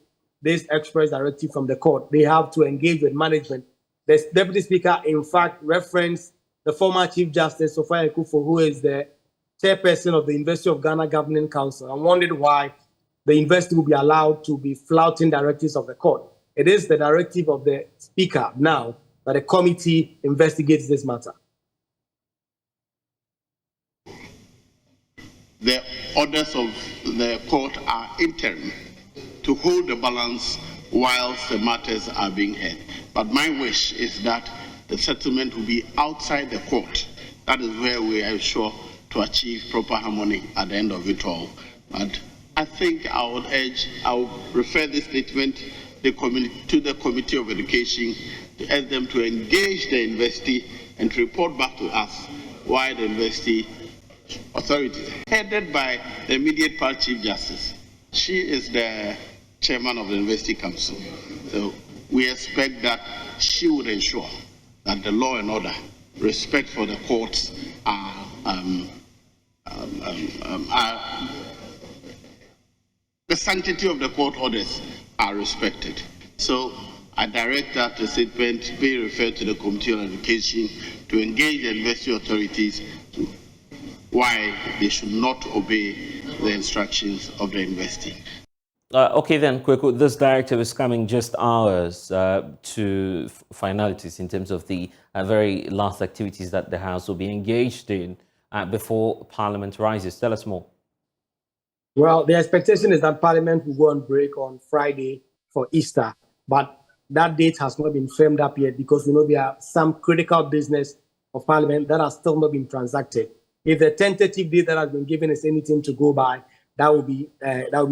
this express directive from the court. They have to engage with management. The Deputy Speaker, in fact, referenced the former Chief Justice, Sofia Ekufo, who is the chairperson of the University of Ghana Governing Council, and wondered why the university will be allowed to be flouting directives of the court. It is the directive of the Speaker now that the committee investigates this matter. The orders of the court are interim to hold the balance whilst the matters are being heard. But my wish is that the settlement will be outside the court. That is where we are sure to achieve proper harmony at the end of it all. But I think I would refer this statement to the Committee of Education to ask them to engage the university and to report back to us why the university authorities, headed by the immediate past Chief Justice. She is the chairman of the University Council. So we expect that she would ensure that the law and order, respect for the courts the sanctity of the court orders are respected. So I direct that the statement be referred to the Committee on Education to engage the university authorities to why they should not obey the instructions of the university. Okay then, Kweku, this directive is coming just hours to finalities in terms of the very last activities that the House will be engaged in before Parliament rises. Tell us more. Well, the expectation is that Parliament will go on break on Friday for Easter, but that date has not been firmed up yet because we know there are some critical business of Parliament that has still not been transacted. If the tentative date that has been given is anything to go by, that will be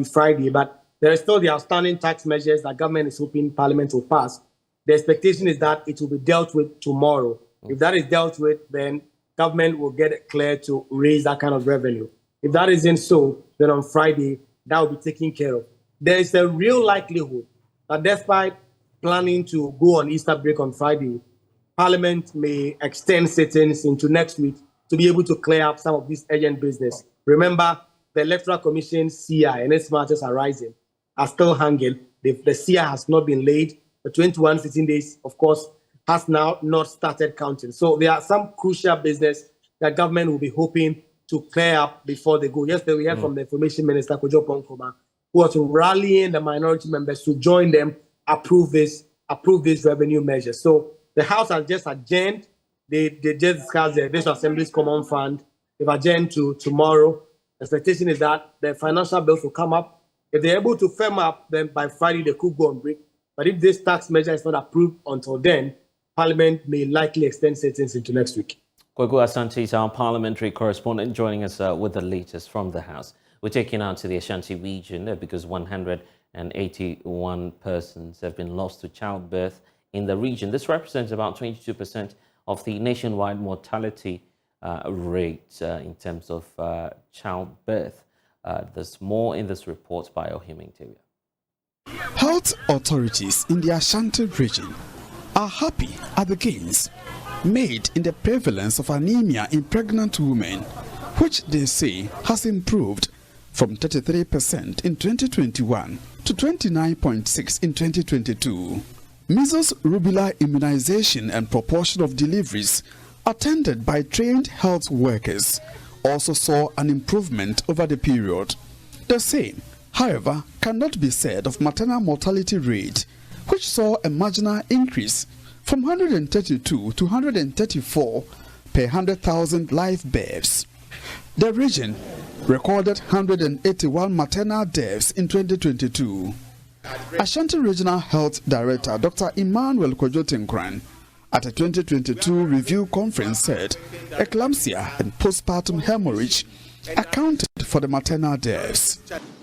Friday. But there is still the outstanding tax measures that government is hoping Parliament will pass. The expectation is that it will be dealt with tomorrow. If that is dealt with, then government will get it clear to raise that kind of revenue. If that isn't so, then on Friday, that will be taken care of. There is a real likelihood that despite planning to go on Easter break on Friday, Parliament may extend sittings into next week to be able to clear up some of this urgent business. Remember, the Electoral Commission CI and its matters arising are still hanging. The CI has not been laid. The 21 sitting days, of course, has now not started counting. So there are some crucial business that government will be hoping to clear up before they go. Yesterday, we heard from the Information Minister, Kojo Ponkoma, who was rallying the minority members to join them, approve this revenue measure. So the House has just adjourned. They just discussed the National Assembly's Common Fund. They've adjourned to tomorrow. The expectation is that the financial bills will come up. If they're able to firm up, then by Friday they could go on break. But if this tax measure is not approved until then, Parliament may likely extend sittings into next week. Kweku Asante is our parliamentary correspondent joining us with the latest from the House. We're taking out to the Ashanti region because 181 persons have been lost to childbirth in the region. This represents about 22% of the nationwide mortality rate in terms of childbirth. There's more in this report by Ohime Interior. Health authorities in the Ashanti region are happy at the gains made in the prevalence of anemia in pregnant women, which they say has improved from 33% in 2021 to 29.6% in 2022. Measles, rubella immunization and proportion of deliveries attended by trained health workers also saw an improvement over the period. The same, however, cannot be said of maternal mortality rate, which saw a marginal increase from 132 to 134 per 100,000 live births. The region recorded 181 maternal deaths in 2022. Ashanti Regional Health Director Dr. Emmanuel Kojotenkran at a 2022 review conference said eclampsia and postpartum hemorrhage accounted for the maternal deaths.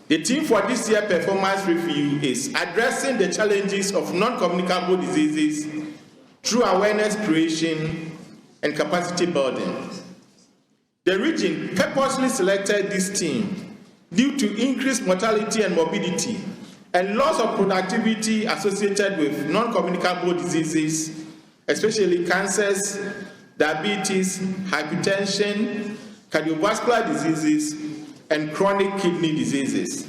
The theme for this year's performance review is addressing the challenges of non-communicable diseases through awareness creation and capacity building. The region purposely selected this theme due to increased mortality and morbidity and loss of productivity associated with non-communicable diseases, especially cancers, diabetes, hypertension, cardiovascular diseases, and chronic kidney diseases.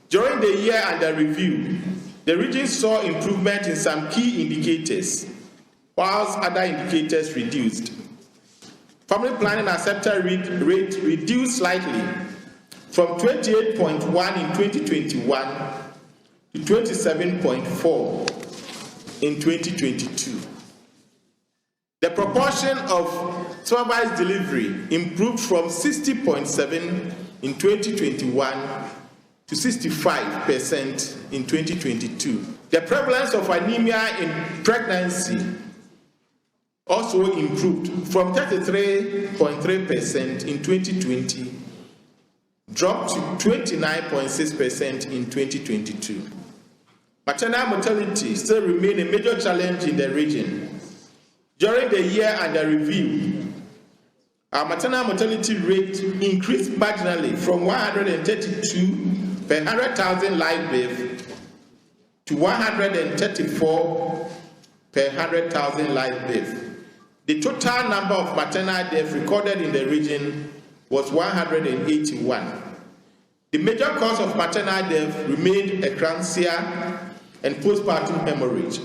During the year under review, the region saw improvement in some key indicators, whilst other indicators reduced. Family planning acceptance rate reduced slightly from 28.1 in 2021 to 27.4 in 2022. The proportion of supervised delivery improved from 60.7 in 2021 to 65% in 2022. The prevalence of anemia in pregnancy also improved from 33.3% in 2020, dropped to 29.6% in 2022. Maternal mortality still remains a major challenge in the region. During the year under review, our maternal mortality rate increased marginally from 132 per 100,000 live births to 134 per 100,000 live births. The total number of maternal deaths recorded in the region was 181. The major cause of maternal death remained eclampsia and postpartum hemorrhage,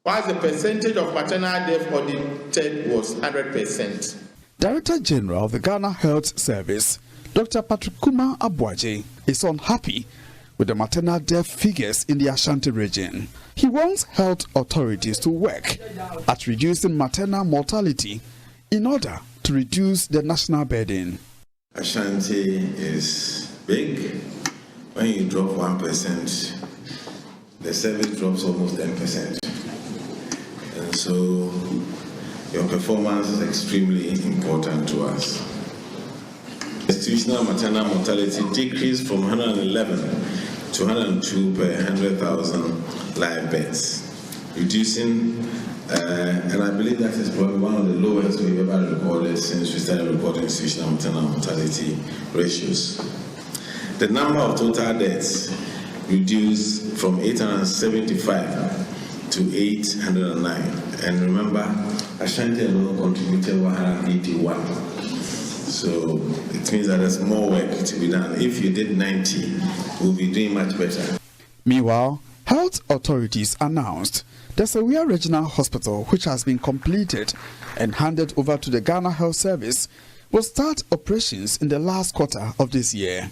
whilst the percentage of maternal death audited was 100%. Director General of the Ghana Health Service, Dr. Patrick Kuma Abuaje, is unhappy with the maternal death figures in the Ashanti region. He wants health authorities to work at reducing maternal mortality in order to reduce the national burden. Ashanti is big. When you drop 1%, the service drops almost 10%. And so your performance is extremely important to us. Institutional maternal mortality decreased from 111 to 102 per 100,000 live births, reducing, and I believe that is probably one of the lowest we've ever recorded since we started recording institutional maternal mortality ratios. The number of total deaths reduced from 875 to 809. And remember, Ashanti alone contributed 181. So it means that there's more work to be done. If you did 90, we'll be doing much better. Meanwhile, health authorities announced the Sogah Regional Hospital, which has been completed and handed over to the Ghana Health Service, will start operations in the last quarter of this year.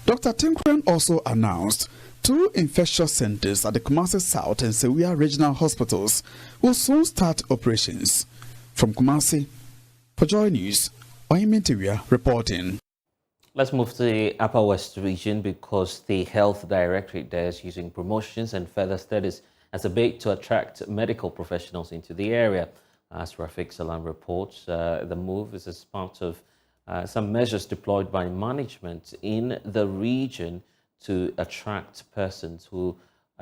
Dr. Tinkren also announced 2 infectious centers at the Kumasi South and Sogah Regional Hospitals will soon start operations. From Kumasi, for JoyNews, Oyinmintiria reporting. Let's move to the Upper West region because the Health Directorate there is using promotions and further studies as a bait to attract medical professionals into the area. As Rafiq Salam reports, the move is as part of some measures deployed by management in the region to attract persons who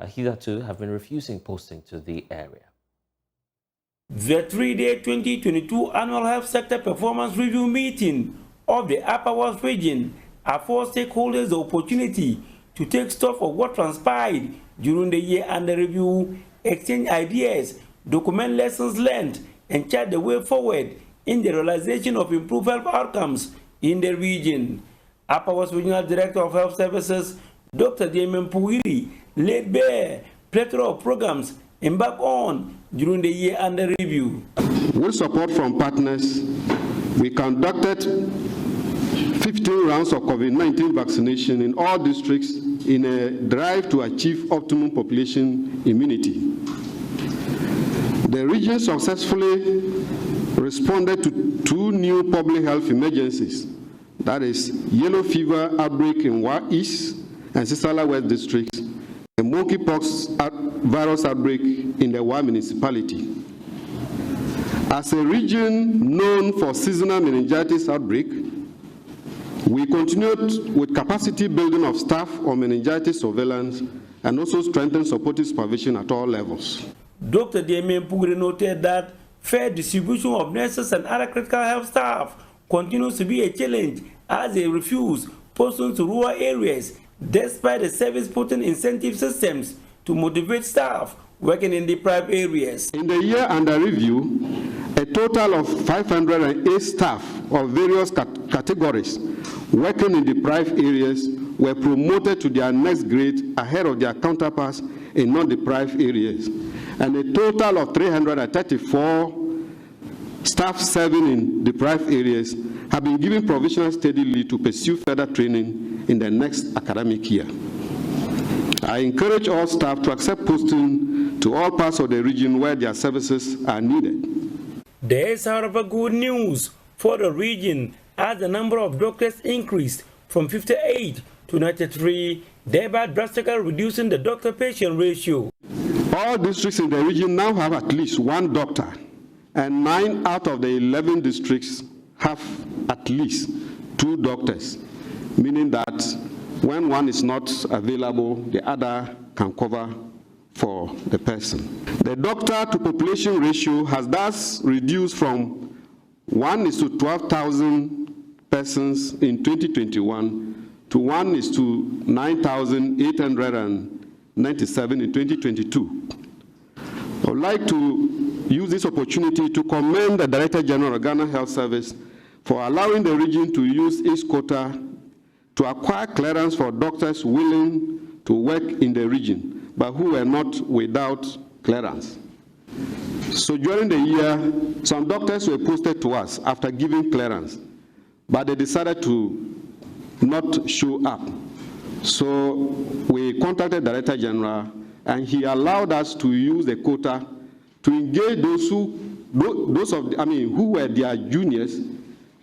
hitherto have been refusing posting to the area. The 3-day 2022 Annual Health Sector Performance Review meeting of the Upper West region affords stakeholders the opportunity to take stock of what transpired during the year under review, exchange ideas, document lessons learned, and chart the way forward in the realization of improved health outcomes in the region. Upper West Regional Director of Health Services, Dr. Damien Puiri, laid bare plethora of programs embarked on during the year under review. With support from partners, we conducted 15 rounds of COVID-19 vaccination in all districts in a drive to achieve optimum population immunity. The region successfully responded to 2 new public health emergencies, that is yellow fever outbreak in Wa East and Sisala West districts, and monkeypox virus outbreak in the Wa municipality. As a region known for seasonal meningitis outbreak, we continued with capacity building of staff on meningitis surveillance and also strengthened supportive supervision at all levels. Dr. Damien Pugre noted that fair distribution of nurses and other critical health staff continues to be a challenge as they refuse posting to rural areas despite the service putting incentive systems to motivate staff working in deprived areas. In the year under review, a total of 508 staff of various categories working in deprived areas were promoted to their next grade ahead of their counterparts in non-deprived areas. And a total of 334 staff serving in deprived areas have been given provisional study leave to pursue further training in the next academic year. I encourage all staff to accept posting to all parts of the region where their services are needed. There is, however, good news for the region as the number of doctors increased from 58 to 93, thereby drastically reducing the doctor-patient ratio. All districts in the region now have at least one doctor, and 9 out of the 11 districts have at least 2 doctors, meaning that when one is not available, the other can cover for the person. The doctor-to-population ratio has thus reduced from 1 is to 12,000 persons in 2021 to 1 is to 9,897 in 2022. I would like to use this opportunity to commend the Director General of Ghana Health Service for allowing the region to use its quota to acquire clearance for doctors willing to work in the region, but who were not without clearance. So during the year, some doctors were posted to us after giving clearance, but they decided to not show up. So we contacted the Director General, and he allowed us to use the quota to engage those who were their juniors.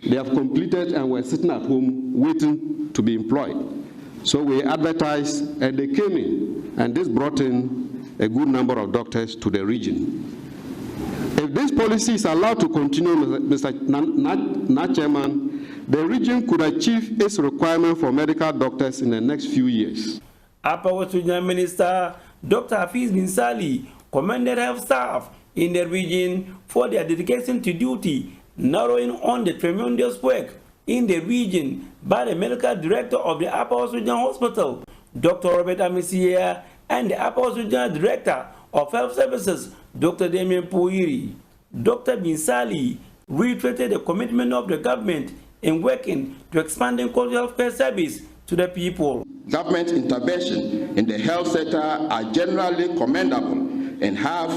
They have completed and were sitting at home waiting to be employed. So we advertised, and they came in, and this brought in a good number of doctors to the region. If this policy is allowed to continue, Mr. Chairman, the region could achieve its requirement for medical doctors in the next few years. Upper West Regional Minister Dr. Hafiz Bin Sali commended health staff in the region for their dedication to duty, narrowing on the tremendous work in the region by the medical director of the Upper West Regional Hospital, Dr. Robert Amicia, and the Upper West Regional Director of Health Services, Dr. Damien Poiri. Dr. Bin Sali reiterated the commitment of the government in working to expanding quality health care service to the people. Government intervention in the health sector are generally commendable and have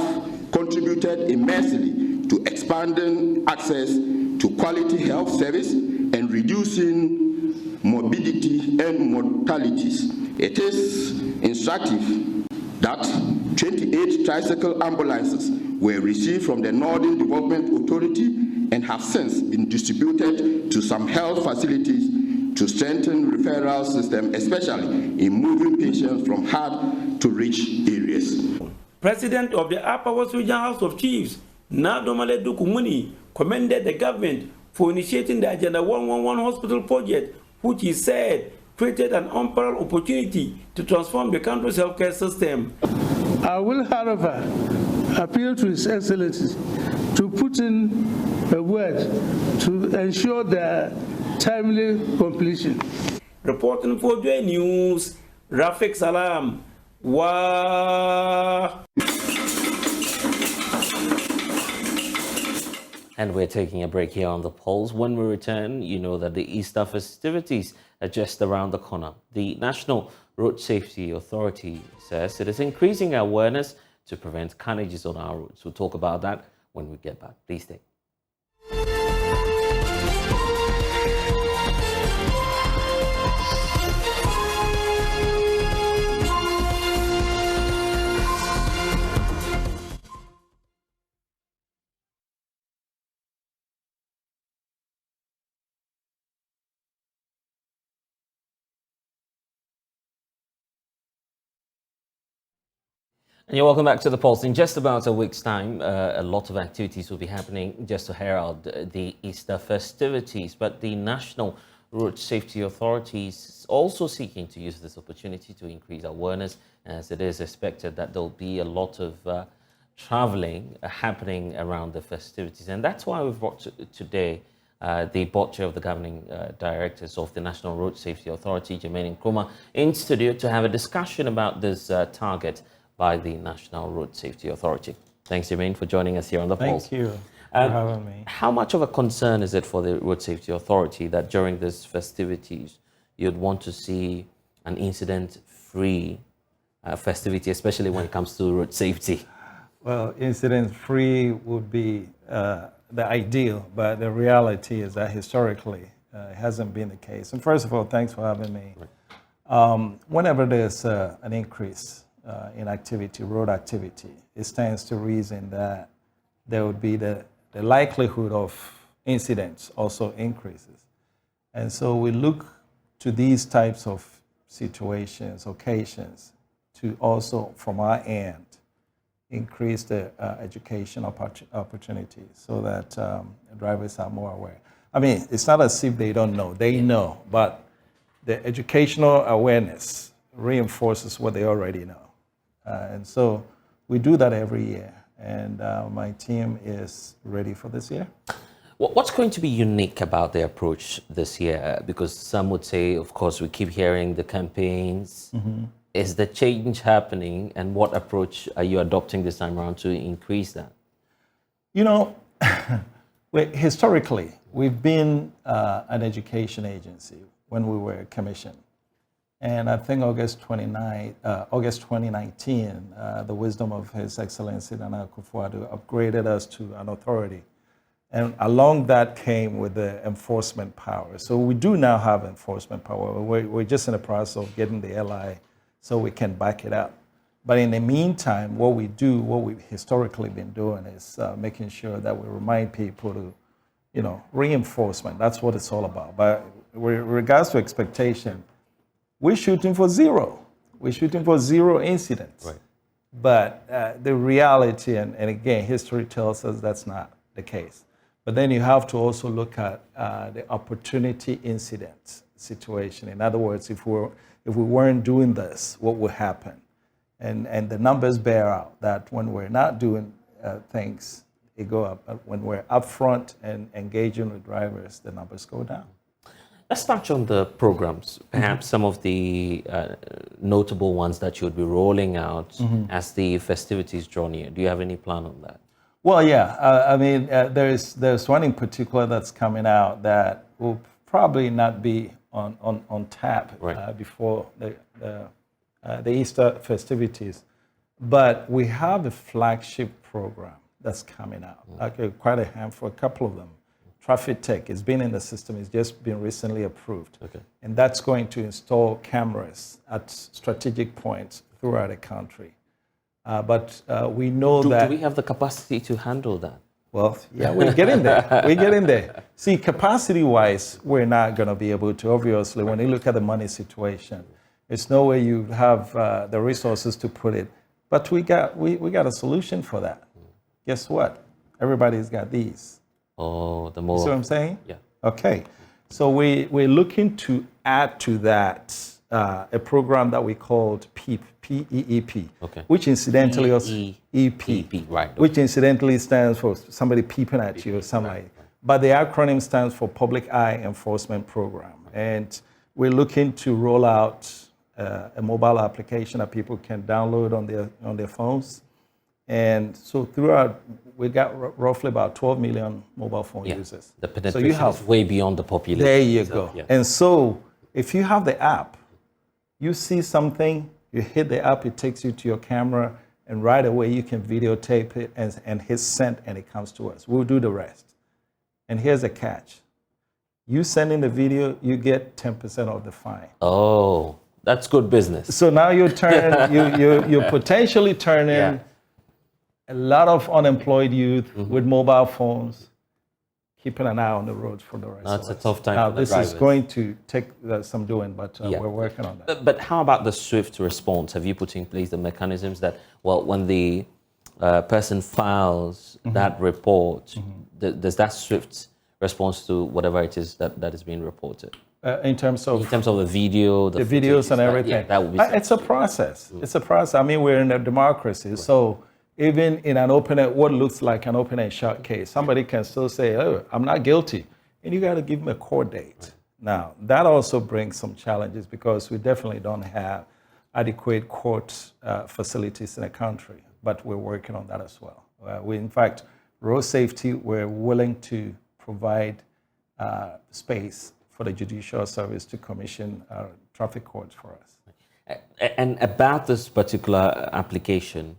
contributed immensely to expanding access to quality health service and reducing morbidity and mortalities. It is instructive that 28 tricycle ambulances were received from the Northern Development Authority and have since been distributed to some health facilities to strengthen referral system, especially in moving patients from hard-to-reach areas. President of the Upper West Regional House of Chiefs, Nadomale Dukumuni, commended the government for initiating the Agenda 111 Hospital Project, which he said created an unparalleled opportunity to transform the country's healthcare system. I will, however, appeal to His Excellency to put in a word to ensure their timely completion. Reporting for JoyNews, Rafik Salam. And we're taking a break here on The Pulse. When we return, you know that the Easter festivities are just around the corner. The National Road Safety Authority says it is increasing awareness to prevent carnages on our roads. We'll talk about that when we get back. Please stay. And you're welcome back to The Pulse. In just about a week's time, a lot of activities will be happening just to herald the Easter festivities. But the National Road Safety Authority is also seeking to use this opportunity to increase awareness, as it is expected that there'll be a lot of traveling happening around the festivities. And that's why we've brought today the board chair of the governing directors of the National Road Safety Authority, Jermaine Nkrumah, in studio to have a discussion about this target by the National Road Safety Authority. Thanks, Jermaine, for joining us here on The Pulse. Thank you for having me. How much of a concern is it for the Road Safety Authority that during these festivities you'd want to see an incident-free festivity, especially when it comes to road safety? Well, incident-free would be the ideal, but the reality is that historically it hasn't been the case. And first of all, thanks for having me. Whenever there's an increase in activity, road activity, it stands to reason that there would be the likelihood of incidents also increases. And so we look to these types of situations, occasions, to also, from our end, increase the education opportunities so that drivers are more aware. I mean, it's not as if they don't know, they know, but the educational awareness reinforces what they already know. And so we do that every year, and my team is ready for this year. What's going to be unique about the approach this year? Because some would say, of course, we keep hearing the campaigns. Is the change happening, and what approach are you adopting this time around to increase that? You know, historically, we've been an education agency when we were commissioned. And I think August 2019, the wisdom of His Excellency Nana Akufo-Addo upgraded us to an authority. And along that came with the enforcement power. So we do now have enforcement power. We're just in the process of getting the LI so we can back it up. But in the meantime, what we've historically been doing is making sure that we remind people to, reinforcement. That's what it's all about. But with regards to expectation, we're shooting for zero. We're shooting for zero incidents. Right. But the reality, and again, history tells us that's not the case. But then you have to also look at the opportunity incident situation. In other words, if we weren't doing this, what would happen? And the numbers bear out that when we're not doing things, it go up. But when we're upfront and engaging with drivers, the numbers go down. Let's touch on the programs, perhaps some of the notable ones that you would be rolling out as the festivities draw near. Do you have any plan on that? Well, yeah. I mean, there's one in particular that's coming out that will probably not be on tap before the Easter festivities. But we have a flagship program that's coming out, quite a handful, a couple of them. Traffic Tech has been in the system, it's just been recently approved. And that's going to install cameras at strategic points throughout the country. But we know that... Do we have the capacity to handle that? Well, yeah, we're getting there. We're getting there. See, capacity-wise, we're not going to be able to. Obviously, when you look at the money situation, there's no way you have the resources to put it. But we got a solution for that. Guess what? Everybody's got these. Oh, the more... You see what I'm saying? Yeah. Okay. So we're looking to add to that a program that we called PEEP, P-E-E-P, which incidentally also EP, right? Which incidentally stands for somebody peeping at you or something like that. But the acronym stands for Public Eye Enforcement Program, and we're looking to roll out a mobile application that people can download on their phones. And so throughout, we got roughly about 12 million mobile phone users. The penetration is way beyond the population. There you go. Yeah. And so if you have the app, you see something, you hit the app, it takes you to your camera, and right away you can videotape it and hit send, and it comes to us. We'll do the rest. And here's a catch. You send in the video, you get 10% of the fine. Oh, that's good business. So now you turn, you potentially turn in a lot of unemployed youth with mobile phones, keeping an eye on the roads for the rest of us. That's a tough time now, for the this drivers. is going to take some doing, but we're working on that. But how about the swift response? Have you put in place the mechanisms that, well, when the person files that report, does that swift response to whatever it is that is being reported? In terms of the video, the videos and everything. That would be it's a process. It's a process. I mean, we're in a democracy, so even in an open, what looks like an open and shut case, somebody can still say, "Oh, I'm not guilty." and you got to give them a court date. Now, that also brings some challenges because we definitely don't have adequate court facilities in the country, but we're working on that as well. In fact, road safety, we're willing to provide space for the Judicial Service to commission traffic courts for us. And about this particular application,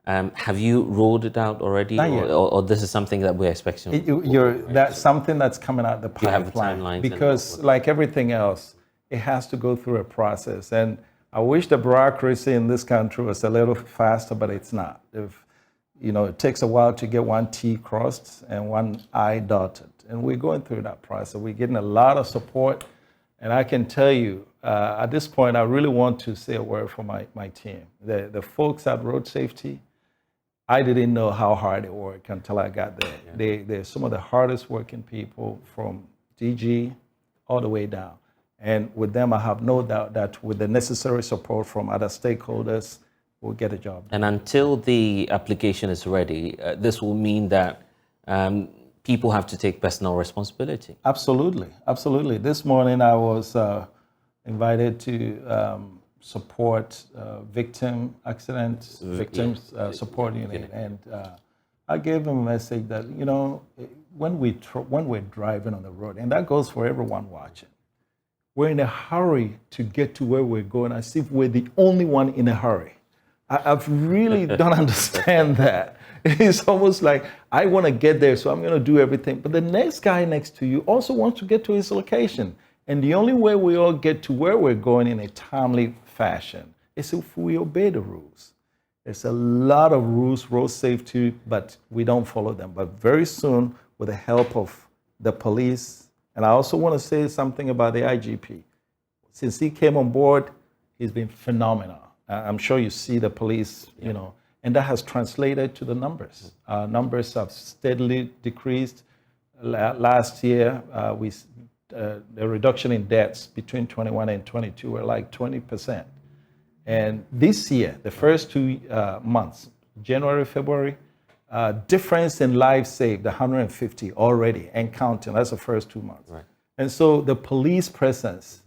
have you rolled it out already, or this is something that we're expecting? That's something that's coming out the pipeline. You have timelines because, like everything else, it has to go through a process. And I wish the bureaucracy in this country was a little faster, but it's not. It takes a while to get one T crossed and one I dotted, and we're going through that process. We're getting a lot of support, and I can tell you, at this point, I really want to say a word for my team. The folks at Road Safety, I didn't know how hard it worked until I got there. Yeah. They're some of the hardest working people from DG all the way down. And with them, I have no doubt that with the necessary support from other stakeholders, we'll get a job. And until the application is ready, this will mean that people have to take personal responsibility. Absolutely, absolutely. This morning, I was invited to support victims support unit, and I gave them a message that when we're driving on the road, and that goes for everyone watching, we're in a hurry to get to where we're going as if we're the only one in a hurry. I've really don't understand that. It's almost like I want to get there, so I'm going to do everything, but the next guy next to you also wants to get to his location, and the only way we all get to where we're going in a timely fashion is if we obey the rules. There's a lot of rules, road safety, but we don't follow them. But very soon, with the help of the police, and I also want to say something about the IGP. Since he came on board, he's been phenomenal. I'm sure you see the police, and that has translated to the numbers. Numbers have steadily decreased. Last year, the reduction in deaths between 21 and 22 were like 20%. And this year, the first 2 months, January, February, difference in lives saved, 150 already and counting. That's the first 2 months. Right. And so the police presence,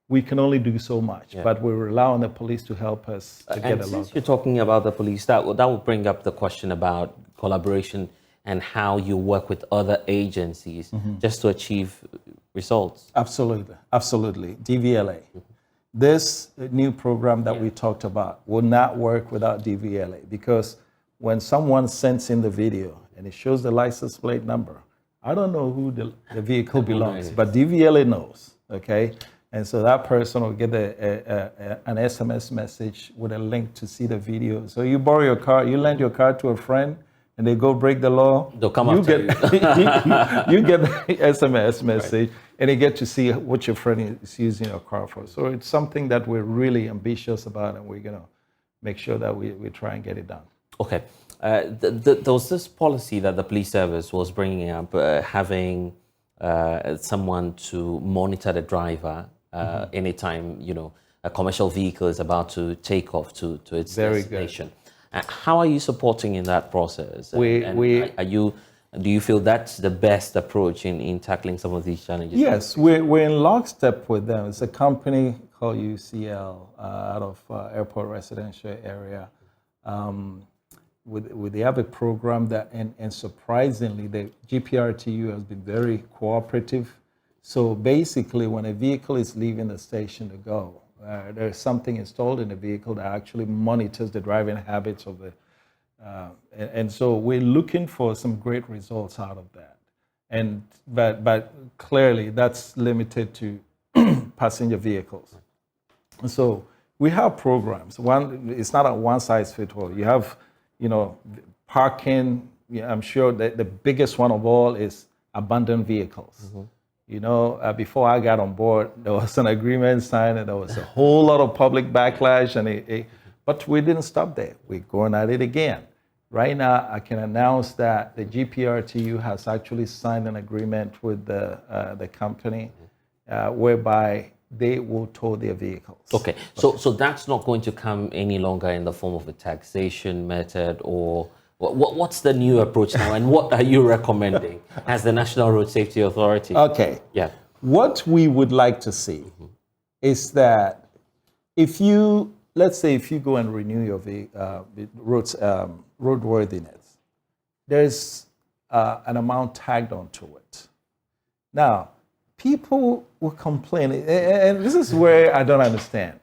we can only do so much, but we rely on the police to help us to get along. Since you're talking about the police, that will bring up the question about collaboration and how you work with other agencies just to achieve results. Absolutely, absolutely. DVLA. This new program that we talked about will not work without DVLA, because when someone sends in the video and it shows the license plate number, I don't know who the vehicle belongs, but DVLA knows, okay? And so that person will get an SMS message with a link to see the video. So you borrow your car, you lend your car to a friend, and they go break the law. They'll come after you. You get the SMS message, and you get to see what your friend is using your car for. So it's something that we're really ambitious about, and we're going to make sure that we try and get it done. Okay. There was this policy that the police service was bringing up, having someone to monitor the driver anytime, a commercial vehicle is about to take off to its destination. Good. How are you supporting in that process? Do you feel that's the best approach in tackling some of these challenges? Yes, we're in lockstep with them. It's a company called UCL out of Airport Residential Area. They have a program that, and surprisingly, the GPRTU has been very cooperative. So basically, when a vehicle is leaving the station to go, there's something installed in the vehicle that actually monitors the driving habits of the, and so we're looking for some great results out of that. But clearly that's limited to passenger vehicles. And so we have programs. It's not a one size fits all. You have, parking. I'm sure that the biggest one of all is abandoned vehicles. Before I got on board, there was an agreement signed, and there was a whole lot of public backlash, but we didn't stop there. We're going at it again. Right now, I can announce that the GPRTU has actually signed an agreement with the company whereby they will tow their vehicles. Okay, so that's not going to come any longer in the form of a taxation method or What's the new approach now, and what are you recommending as the National Road Safety Authority? Okay. Yeah. What we would like to see is that if you, let's say if you go and renew your roadworthiness, there's an amount tagged onto it. Now, people will complain, and this is where I don't understand.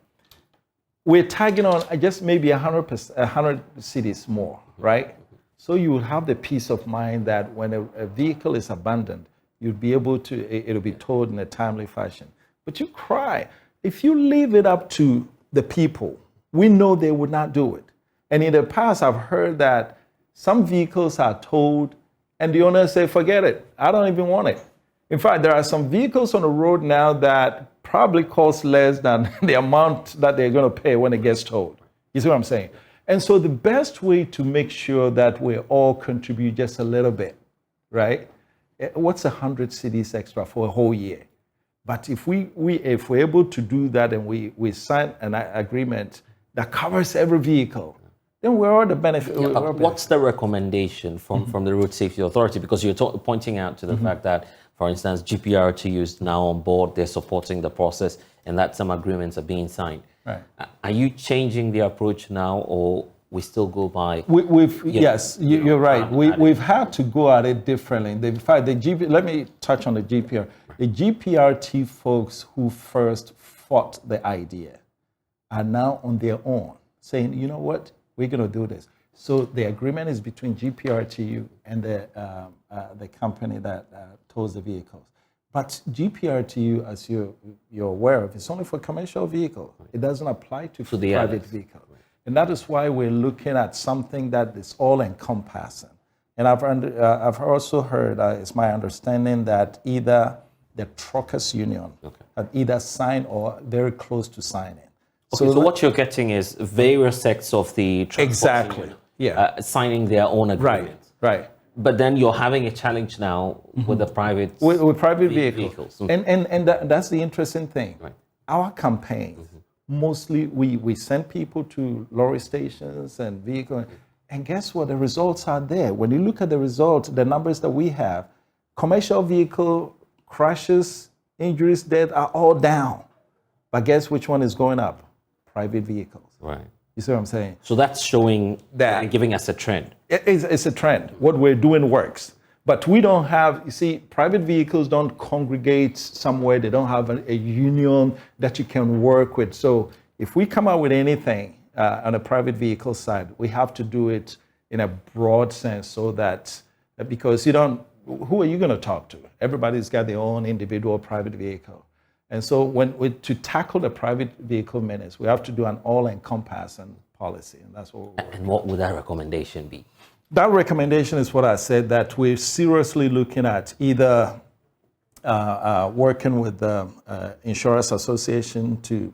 We're tagging on just maybe 100 cities more, right? So you will have the peace of mind that when a vehicle is abandoned, you'll be able to, it'll be towed in a timely fashion. But you cry. If you leave it up to the people, we know they would not do it. And in the past, I've heard that some vehicles are towed and the owners say, forget it, I don't even want it. In fact, there are some vehicles on the road now that probably cost less than the amount that they're going to pay when it gets towed. You see what I'm saying? And so the best way to make sure that we all contribute just a little bit, right? What's 100 cities extra for a whole year? But if we're able to do that and we sign an agreement that covers every vehicle, then we're all the benefit. Yeah, but what's the recommendation from the Road Safety Authority? Because you're pointing out to the fact that, for instance, GPRT is now on board, they're supporting the process, and that some agreements are being signed. Right. Are you changing the approach now, or we still go by? Yes, you're right. We've had to go at it differently. In fact, let me touch on the GPR. The GPRT folks who first fought the idea are now on their own, saying, you know what, we're going to do this. So the agreement is between GPRTU and the company that tows the vehicles. But GPRTU, as you're aware of, is only for commercial vehicles. It doesn't apply to private vehicles. And that is why we're looking at something that is all-encompassing. And I've also heard, it's my understanding that either the Truckers Union have either signed or very close to signing. Okay, so what you're getting is various sects of the transport union, signing their own agreements. Right. But then you're having a challenge now with the private with private vehicles. And that's the interesting thing. Right. Our campaigns, mostly we send people to lorry stations and vehicles, and guess what? The results are there. When you look at the results, the numbers that we have, commercial vehicle crashes, injuries, death are all down. But guess which one is going up? Private vehicles. Right. You see what I'm saying? So that's showing that and giving us a trend. It's a trend. What we're doing works. But we don't have, you see, private vehicles don't congregate somewhere. They don't have a union that you can work with. So if we come out with anything on the private vehicle side, we have to do it in a broad sense so that, because who are you going to talk to? Everybody's got their own individual private vehicle. And so to tackle the private vehicle menace, we have to do an all-encompassing policy, and that's what we're And what would that recommendation be? That recommendation is what I said, that we're seriously looking at either working with the Insurance Association to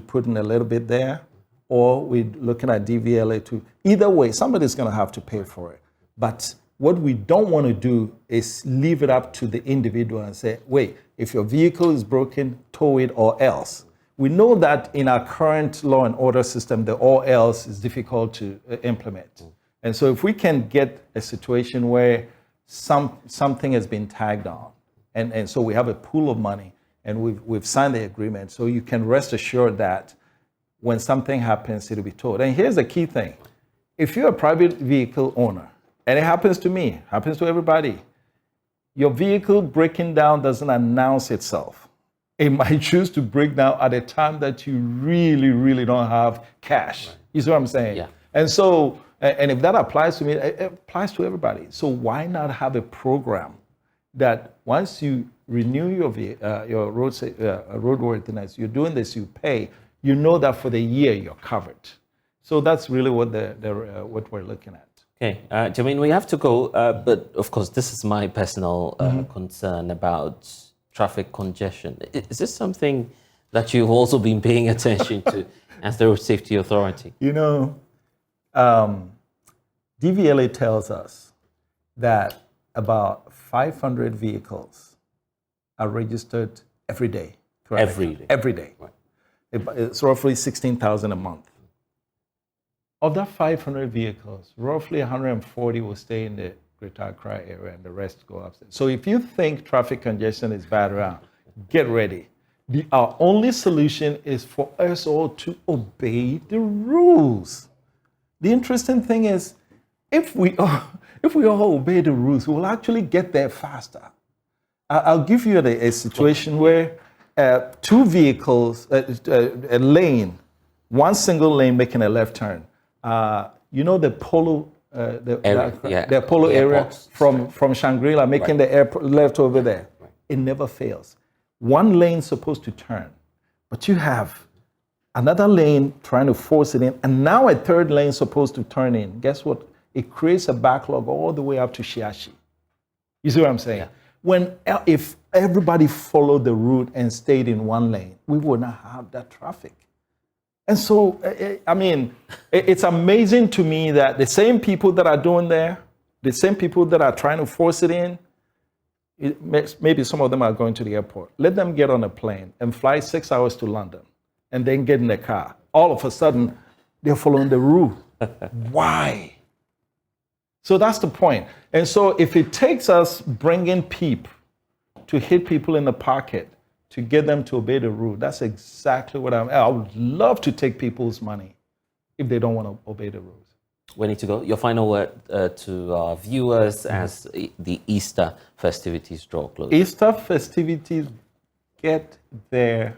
put in a little bit there, or we're looking at DVLA to, either way, somebody's going to have to pay for it. But what we don't want to do is leave it up to the individual and say, wait, if your vehicle is broken, tow it or else. We know that in our current law and order system, the or else is difficult to implement. And so if we can get a situation where something has been tagged on, and so we have a pool of money, and we've signed the agreement, so you can rest assured that when something happens, it'll be towed. And here's the key thing. If you're a private vehicle owner, and it happens to me, happens to everybody, your vehicle breaking down doesn't announce itself. It might choose to break down at a time that you really, really don't have cash. Right. You see what I'm saying? Yeah. And so, and if that applies to me, it applies to everybody. So why not have a program that once you renew your roadworthiness, you're doing this, you pay, you know that for the year you're covered. So that's really what what we're looking at. Okay, Jermaine, we have to go, but of course, this is my personal concern about traffic congestion. Is this something that you've also been paying attention to as the Road Safety Authority? You know, DVLA tells us that about 500 vehicles are registered every day. Every day? Every day. Right. It's roughly 16,000 a month. Of that 500 vehicles, roughly 140 will stay in the Greater Accra area and the rest go upstairs. So if you think traffic congestion is bad around, get ready. Our only solution is for us all to obey the rules. The interesting thing is, if we all obey the rules, we'll actually get there faster. I'll give you a situation where two vehicles, a lane, one single lane making a left turn. You know the Polo, the Polo area from Shangri-La making the airport left over there. Right. It never fails. One lane supposed to turn, but you have another lane trying to force it in, and now a third lane supposed to turn in. Guess what? It creates a backlog all the way up to Shiashi. You see what I'm saying? Yeah. If everybody followed the route and stayed in one lane, we would not have that traffic. And so, I mean, it's amazing to me that the same people that are doing there, the same people that are trying to force it in, maybe some of them are going to the airport. Let them get on a plane and fly 6 hours to London and then get in the car. All of a sudden, they're following the rule. Why? So that's the point. And so if it takes us bringing PEEP to hit people in the pocket to get them to obey the rule, that's exactly what I would love to take people's money if they don't want to obey the rules. We need to go. Your final word to our viewers as the Easter festivities draw close. Easter festivities, get there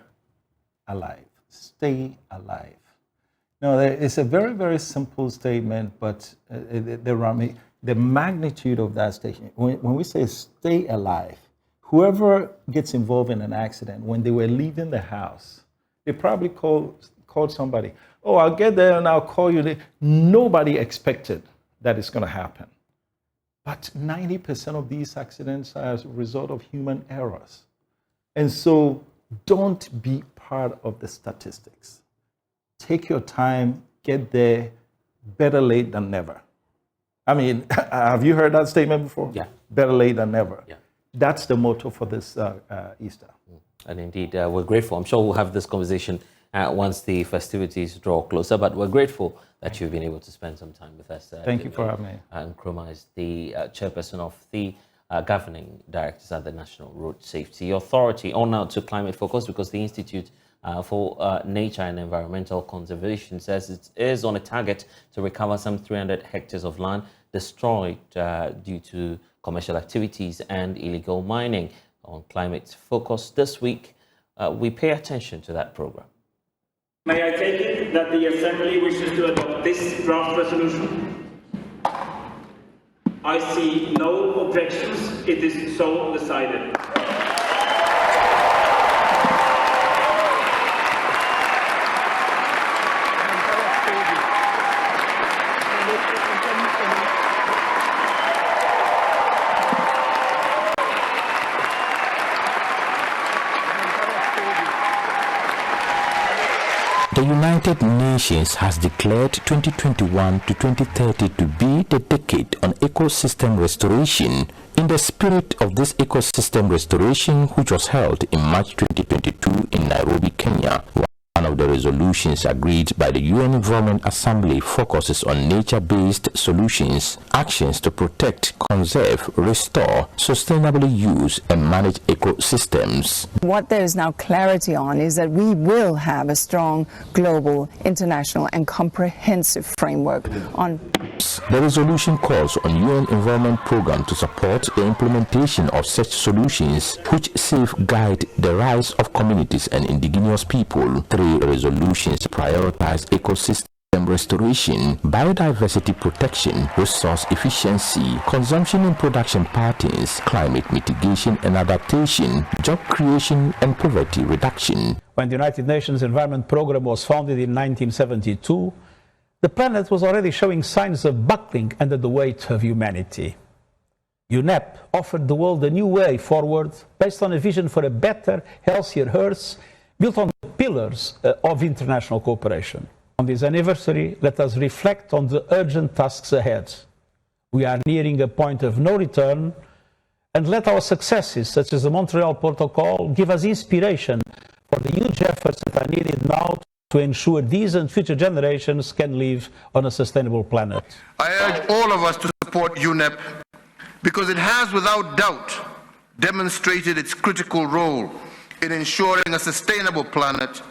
alive. Stay alive. No, it's a very, very simple statement, but the magnitude of that statement, when we say stay alive, whoever gets involved in an accident, when they were leaving the house, they probably called somebody. Oh, I'll get there and I'll call you. Nobody expected that it's going to happen. But 90% of these accidents are as a result of human errors. And so don't be part of the statistics. Take your time, get there, better late than never. I mean, have you heard that statement before? Yeah. Better late than never. Yeah. That's the motto for this Easter. And indeed, we're grateful. I'm sure we'll have this conversation once the festivities draw closer, but we're grateful that you've been able to spend some time with us. Thank you for having me. Nkrumah is the chairperson of the governing directors at the National Road Safety Authority. On now to climate focus, because the Institute for Nature and Environmental Conservation says it is on a target to recover some 300 hectares of land destroyed due to commercial activities and illegal mining. On climate focus this week, we pay attention to that program. May I take it that the Assembly wishes to adopt this draft resolution? I see no objections. It is so decided. The United Nations has declared 2021 to 2030 to be the decade on ecosystem restoration. In the spirit of this ecosystem restoration, which was held in March 2022 in Nairobi, Kenya, one of the resolutions agreed by the UN Environment Assembly focuses on nature-based solutions, actions to protect, conserve, restore, sustainably use and manage ecosystems. What there is now clarity on is that we will have a strong global, international and comprehensive framework on. The resolution calls on UN Environment Programme to support the implementation of such solutions which safeguard the rights of communities and indigenous people. 3 resolutions prioritize ecosystem restoration, biodiversity protection, resource efficiency, consumption and production patterns, climate mitigation and adaptation, job creation and poverty reduction. When the United Nations Environment Programme was founded in 1972, the planet was already showing signs of buckling under the weight of humanity. UNEP offered the world a new way forward based on a vision for a better, healthier Earth built on the pillars of international cooperation. On this anniversary, let us reflect on the urgent tasks ahead. We are nearing a point of no return, and let our successes, such as the Montreal Protocol, give us inspiration for the huge efforts that are needed now to ensure these and future generations can live on a sustainable planet. I urge all of us to support UNEP because it has without doubt demonstrated its critical role in ensuring a sustainable planet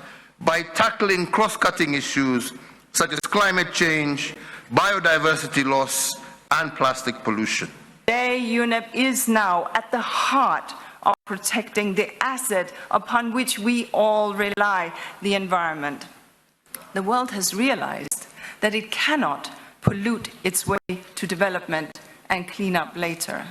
by tackling cross-cutting issues such as climate change, biodiversity loss, and plastic pollution. Today, UNEP is now at the heart of protecting the asset upon which we all rely, the environment. The world has realized that it cannot pollute its way to development and clean up later.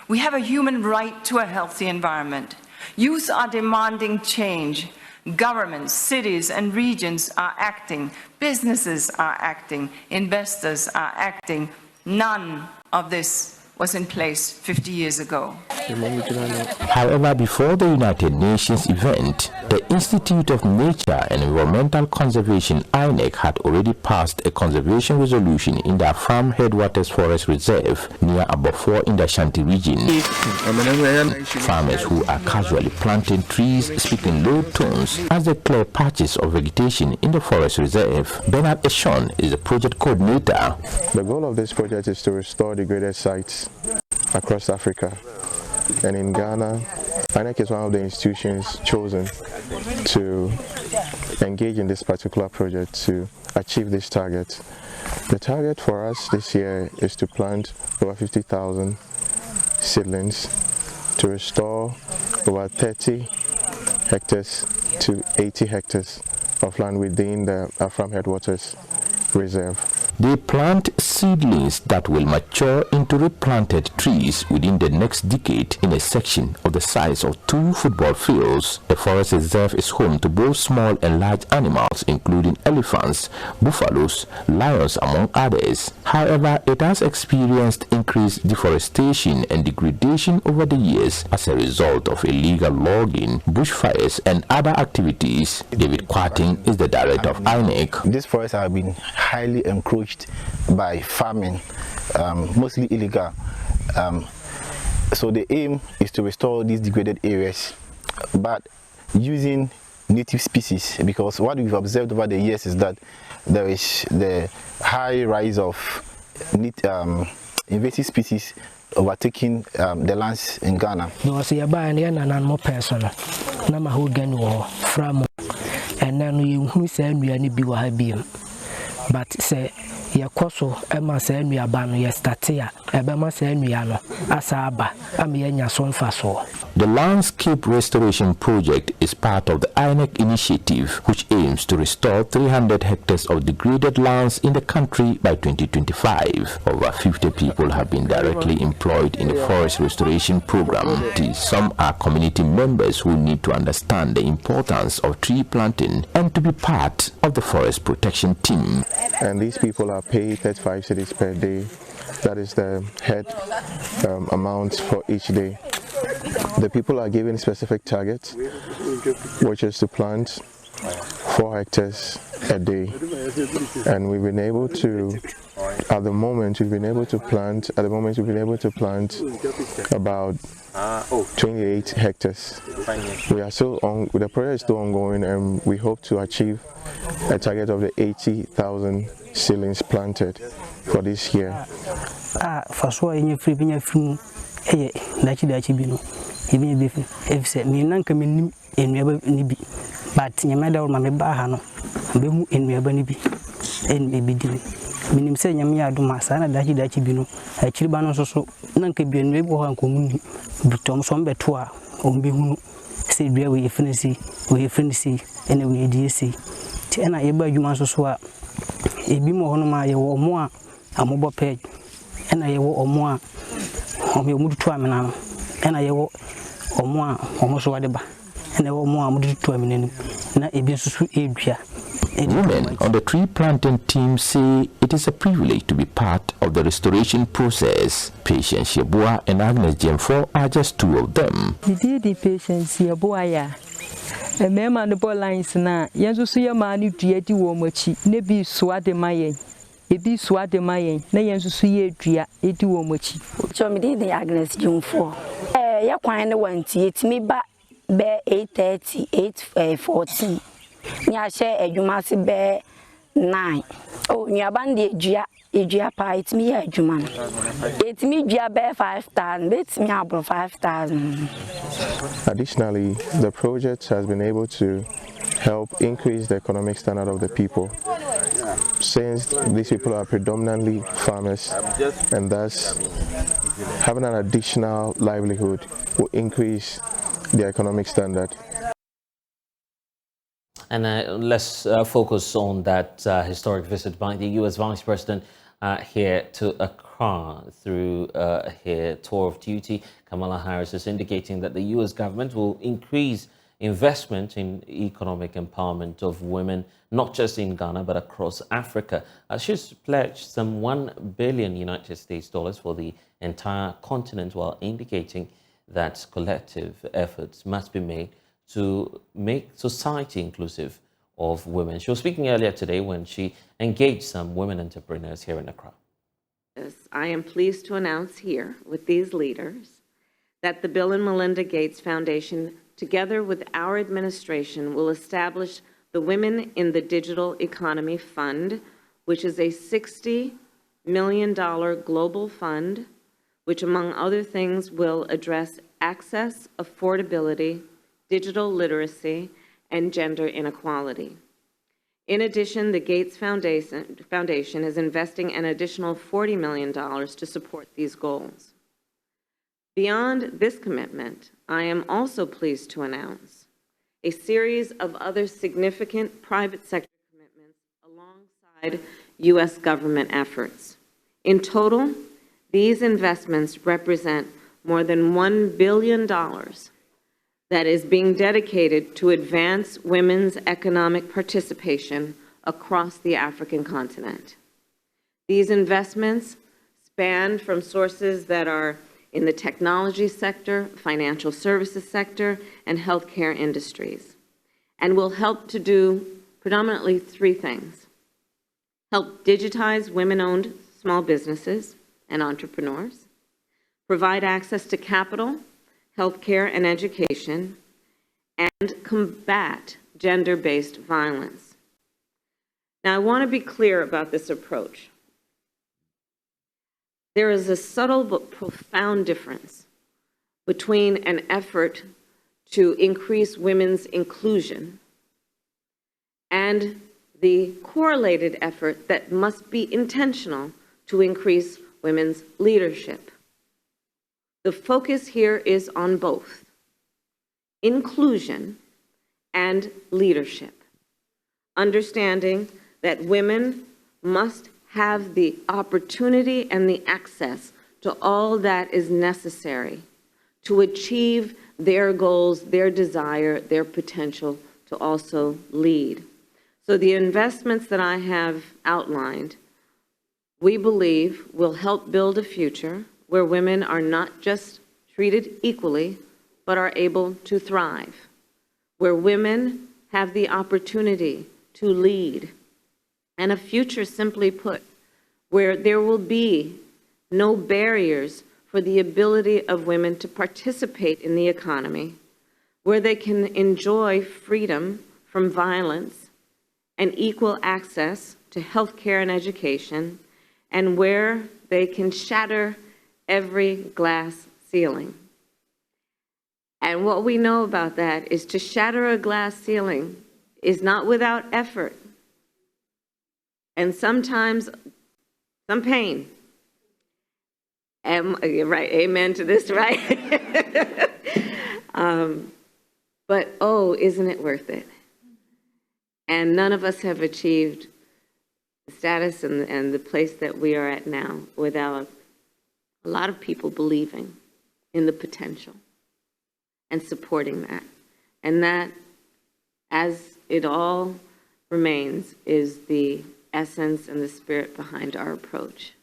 We have a human right to a healthy environment. Youth are demanding change. Governments, cities, and regions are acting. Businesses are acting. Investors are acting. None of this was in place 50 years ago. However, before the United Nations event, the Institute of Nature and Environmental Conservation (INEC) had already passed a conservation resolution in the Afram Headwaters Forest Reserve near Abofor in the Ashanti region. Farmers who are casually planting trees speak in low tones as they clear patches of vegetation in the forest reserve. Bernard Ashin is the project coordinator. The goal of this project is to restore degraded sites across Africa, and in Ghana, INEC is one of the institutions chosen to engage in this particular project to achieve this target. The target for us this year is to plant over 50,000 seedlings to restore over 30 hectares to 80 hectares of land within the Afram Headwaters Reserve. They plant seedlings that will mature into replanted trees within the next decade in a section of the size of 2 football fields. The forest reserve is home to both small and large animals, including elephants, buffaloes, lions, among others. However, it has experienced increased deforestation and degradation over the years as a result of illegal logging, bushfires, and other activities. David Kwating is the director of INEC. These forests have been highly encroached by farming, mostly illegal. So the aim is to restore these degraded areas, but using native species, because what we've observed over the years is that there is the high rise of invasive species overtaking the lands in Ghana. But say yakoso ema say nuaba no yestatia ebema say nuano asaba amenya sonfaso. The Landscape Restoration Project is part of the INEC initiative, which aims to restore 300 hectares of degraded lands in the country by 2025. Over 50 people have been directly employed in the forest restoration program. Some are community members who need to understand the importance of tree planting and to be part of the forest protection team. And these people are paid 35 cedis per day. That is the head amount for each day. The people are given specific targets, which is to plant 4 hectares a day. And we've been able to, at the moment we've been able to plant about 28 hectares. We are still on, the project is still ongoing, and we hope to achieve a target of the 80,000 seedlings planted for this year. Minim say nyame adoma sa na dachi bino akiriba no so nanka bianu ebo ha nkomuni butom so mbeto a ombehunu se dua we efrenisi ene we edisi ti na yeba adwuma so a ebi mo hono ma ye wo mo a amobo page ena ye wo omo a omudutu amena no ena ye wo omo a omo so wade ba ena wo omo a mudutu amena na ebi susu edua. Women on the tree planting team say it is a privilege to be part of the restoration process. Patience Yeboah and Agnes Jemfo are just 2 of them. The Patience Yeboah ya. A member the ball lines na yanzu su ya mani dueti wo machi ne bi swade mayen. E bi swade mayen na yanzu su ye dua edi wo machi. So me dey Agnes Jemfo. Ya kwan ne wanti etimi ba be 8:30 8:14. Nya share adwuma se be 9. Oh, nuaban de edua pa itimi ye adwuma no. Itimi dua be 5,000, betimi abro 5,000. Additionally, the project has been able to help increase the economic standard of the people, since these people are predominantly farmers, and thus having an additional livelihood will increase their economic standard. And let's focus on that historic visit by the U.S. Vice President here to Accra. Through her tour of duty, Kamala Harris is indicating that the U.S. government will increase investment in economic empowerment of women, not just in Ghana, but across Africa. She's pledged some $1 billion United States dollars for the entire continent, while indicating that collective efforts must be made to make society inclusive of women. She was speaking earlier today when she engaged some women entrepreneurs here in Accra. I am pleased to announce here with these leaders that the Bill and Melinda Gates Foundation, together with our administration, will establish the Women in the Digital Economy Fund, which is a $60 million global fund, which among other things will address access, affordability, digital literacy, and gender inequality. In addition, the Gates Foundation is investing an additional $40 million to support these goals. Beyond this commitment, I am also pleased to announce a series of other significant private sector commitments alongside U.S. government efforts. In total, these investments represent more than $1 billion that is being dedicated to advance women's economic participation across the African continent. These investments span from sources that are in the technology sector, financial services sector, and healthcare industries, and will help to do predominantly 3 things: help digitize women-owned small businesses and entrepreneurs, provide access to capital, healthcare, and education, and combat gender-based violence. Now, I want to be clear about this approach. There is a subtle but profound difference between an effort to increase women's inclusion and the correlated effort that must be intentional to increase women's leadership. The focus here is on both inclusion and leadership, understanding that women must have the opportunity and the access to all that is necessary to achieve their goals, their desire, their potential to also lead. So the investments that I have outlined, we believe, will help build a future where women are not just treated equally, but are able to thrive, where women have the opportunity to lead, and a future, simply put, where there will be no barriers for the ability of women to participate in the economy, where they can enjoy freedom from violence and equal access to healthcare and education, and where they can shatter every glass ceiling. And what we know about that is to shatter a glass ceiling is not without effort, and sometimes some pain. Right, amen to this, right? But oh, isn't it worth it? And none of us have achieved the status and the place that we are at now without a lot of people believing in the potential and supporting that. And that, as it all remains, is the essence and the spirit behind our approach.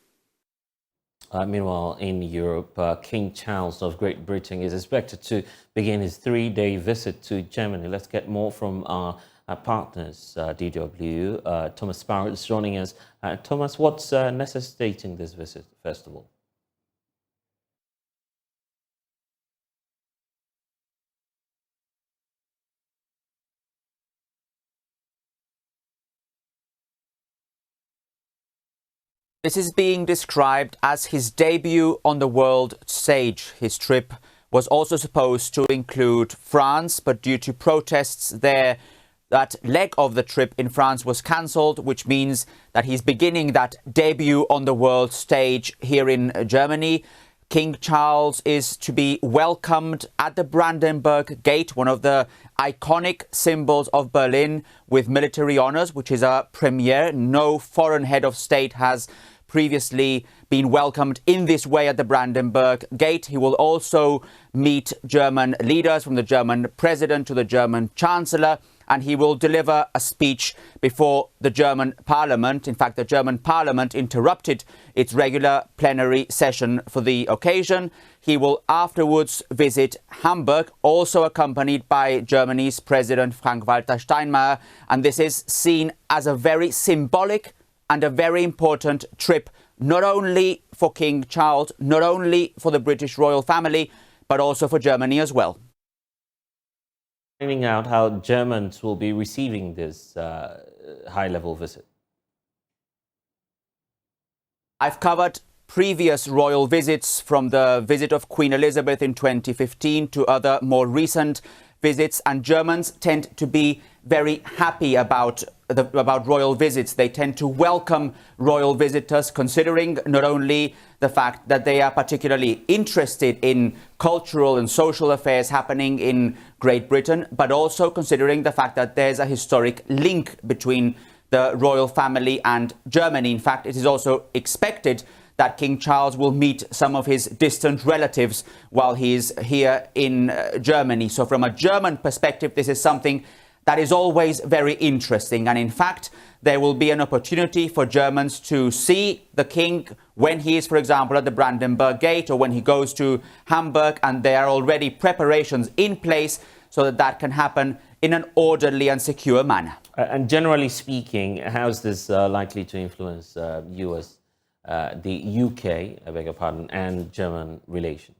Meanwhile, in Europe, King Charles of Great Britain is expected to begin his 3-day visit to Germany. Let's get more from our partners, DW. Thomas Sparrow is joining us. Thomas, what's necessitating this visit, first of all? This is being described as his debut on the world stage. His trip was also supposed to include France, but due to protests there, that leg of the trip in France was cancelled, which means that he's beginning that debut on the world stage here in Germany. King Charles is to be welcomed at the Brandenburg Gate, one of the iconic symbols of Berlin, with military honours, which is a premiere. No foreign head of state has previously been welcomed in this way at the Brandenburg Gate. He will also meet German leaders, from the German president to the German chancellor, and he will deliver a speech before the German parliament. In fact, the German parliament interrupted its regular plenary session for the occasion. He will afterwards visit Hamburg, also accompanied by Germany's President Frank-Walter Steinmeier, and this is seen as a very symbolic and a very important trip, not only for King Charles, not only for the British royal family, but also for Germany as well. Finding out how Germans will be receiving this high-level visit. I've covered previous royal visits, from the visit of Queen Elizabeth in 2015 to other more recent visits, and Germans tend to be very happy about royal visits. They tend to welcome royal visitors, considering not only the fact that they are particularly interested in cultural and social affairs happening in Great Britain, but also considering the fact that there's a historic link between the royal family and Germany. In fact, it is also expected that King Charles will meet some of his distant relatives while he's here in Germany. So from a German perspective, this is something that is always very interesting. And in fact, there will be an opportunity for Germans to see the king when he is, for example, at the Brandenburg Gate, or when he goes to Hamburg, and there are already preparations in place so that that can happen in an orderly and secure manner. And generally speaking, how's this likely to influence the UK, I beg your pardon, and German relations?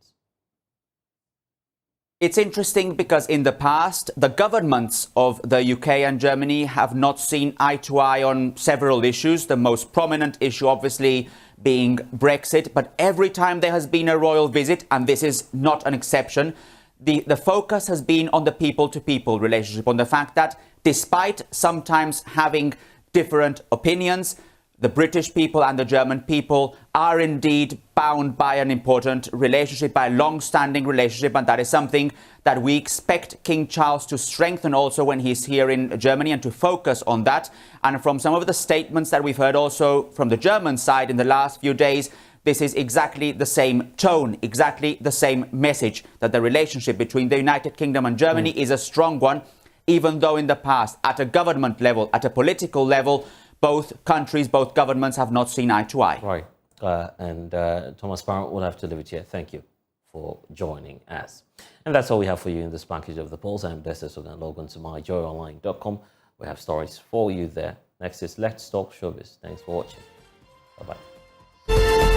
It's interesting because in the past, the governments of the UK and Germany have not seen eye to eye on several issues, the most prominent issue obviously being Brexit. But every time there has been a royal visit, and this is not an exception, the focus has been on the people-to-people relationship, on the fact that despite sometimes having different opinions, the British people and the German people are indeed bound by an important relationship, by a long-standing relationship, and that is something that we expect King Charles to strengthen also when he's here in Germany, and to focus on that. And from some of the statements that we've heard also from the German side in the last few days, this is exactly the same tone, exactly the same message, that the relationship between the United Kingdom and Germany is a strong one, even though in the past, at a government level, at a political level, both countries, both governments have not seen eye to eye. Right. Thomas Parent will have to leave it here. Thank you for joining us. And that's all we have for you in this package of the polls. I'm Blessed Sogah. Log on to myjoyonline.com. We have stories for you there. Next is Let's Talk Showbiz. Thanks for watching. Bye-bye.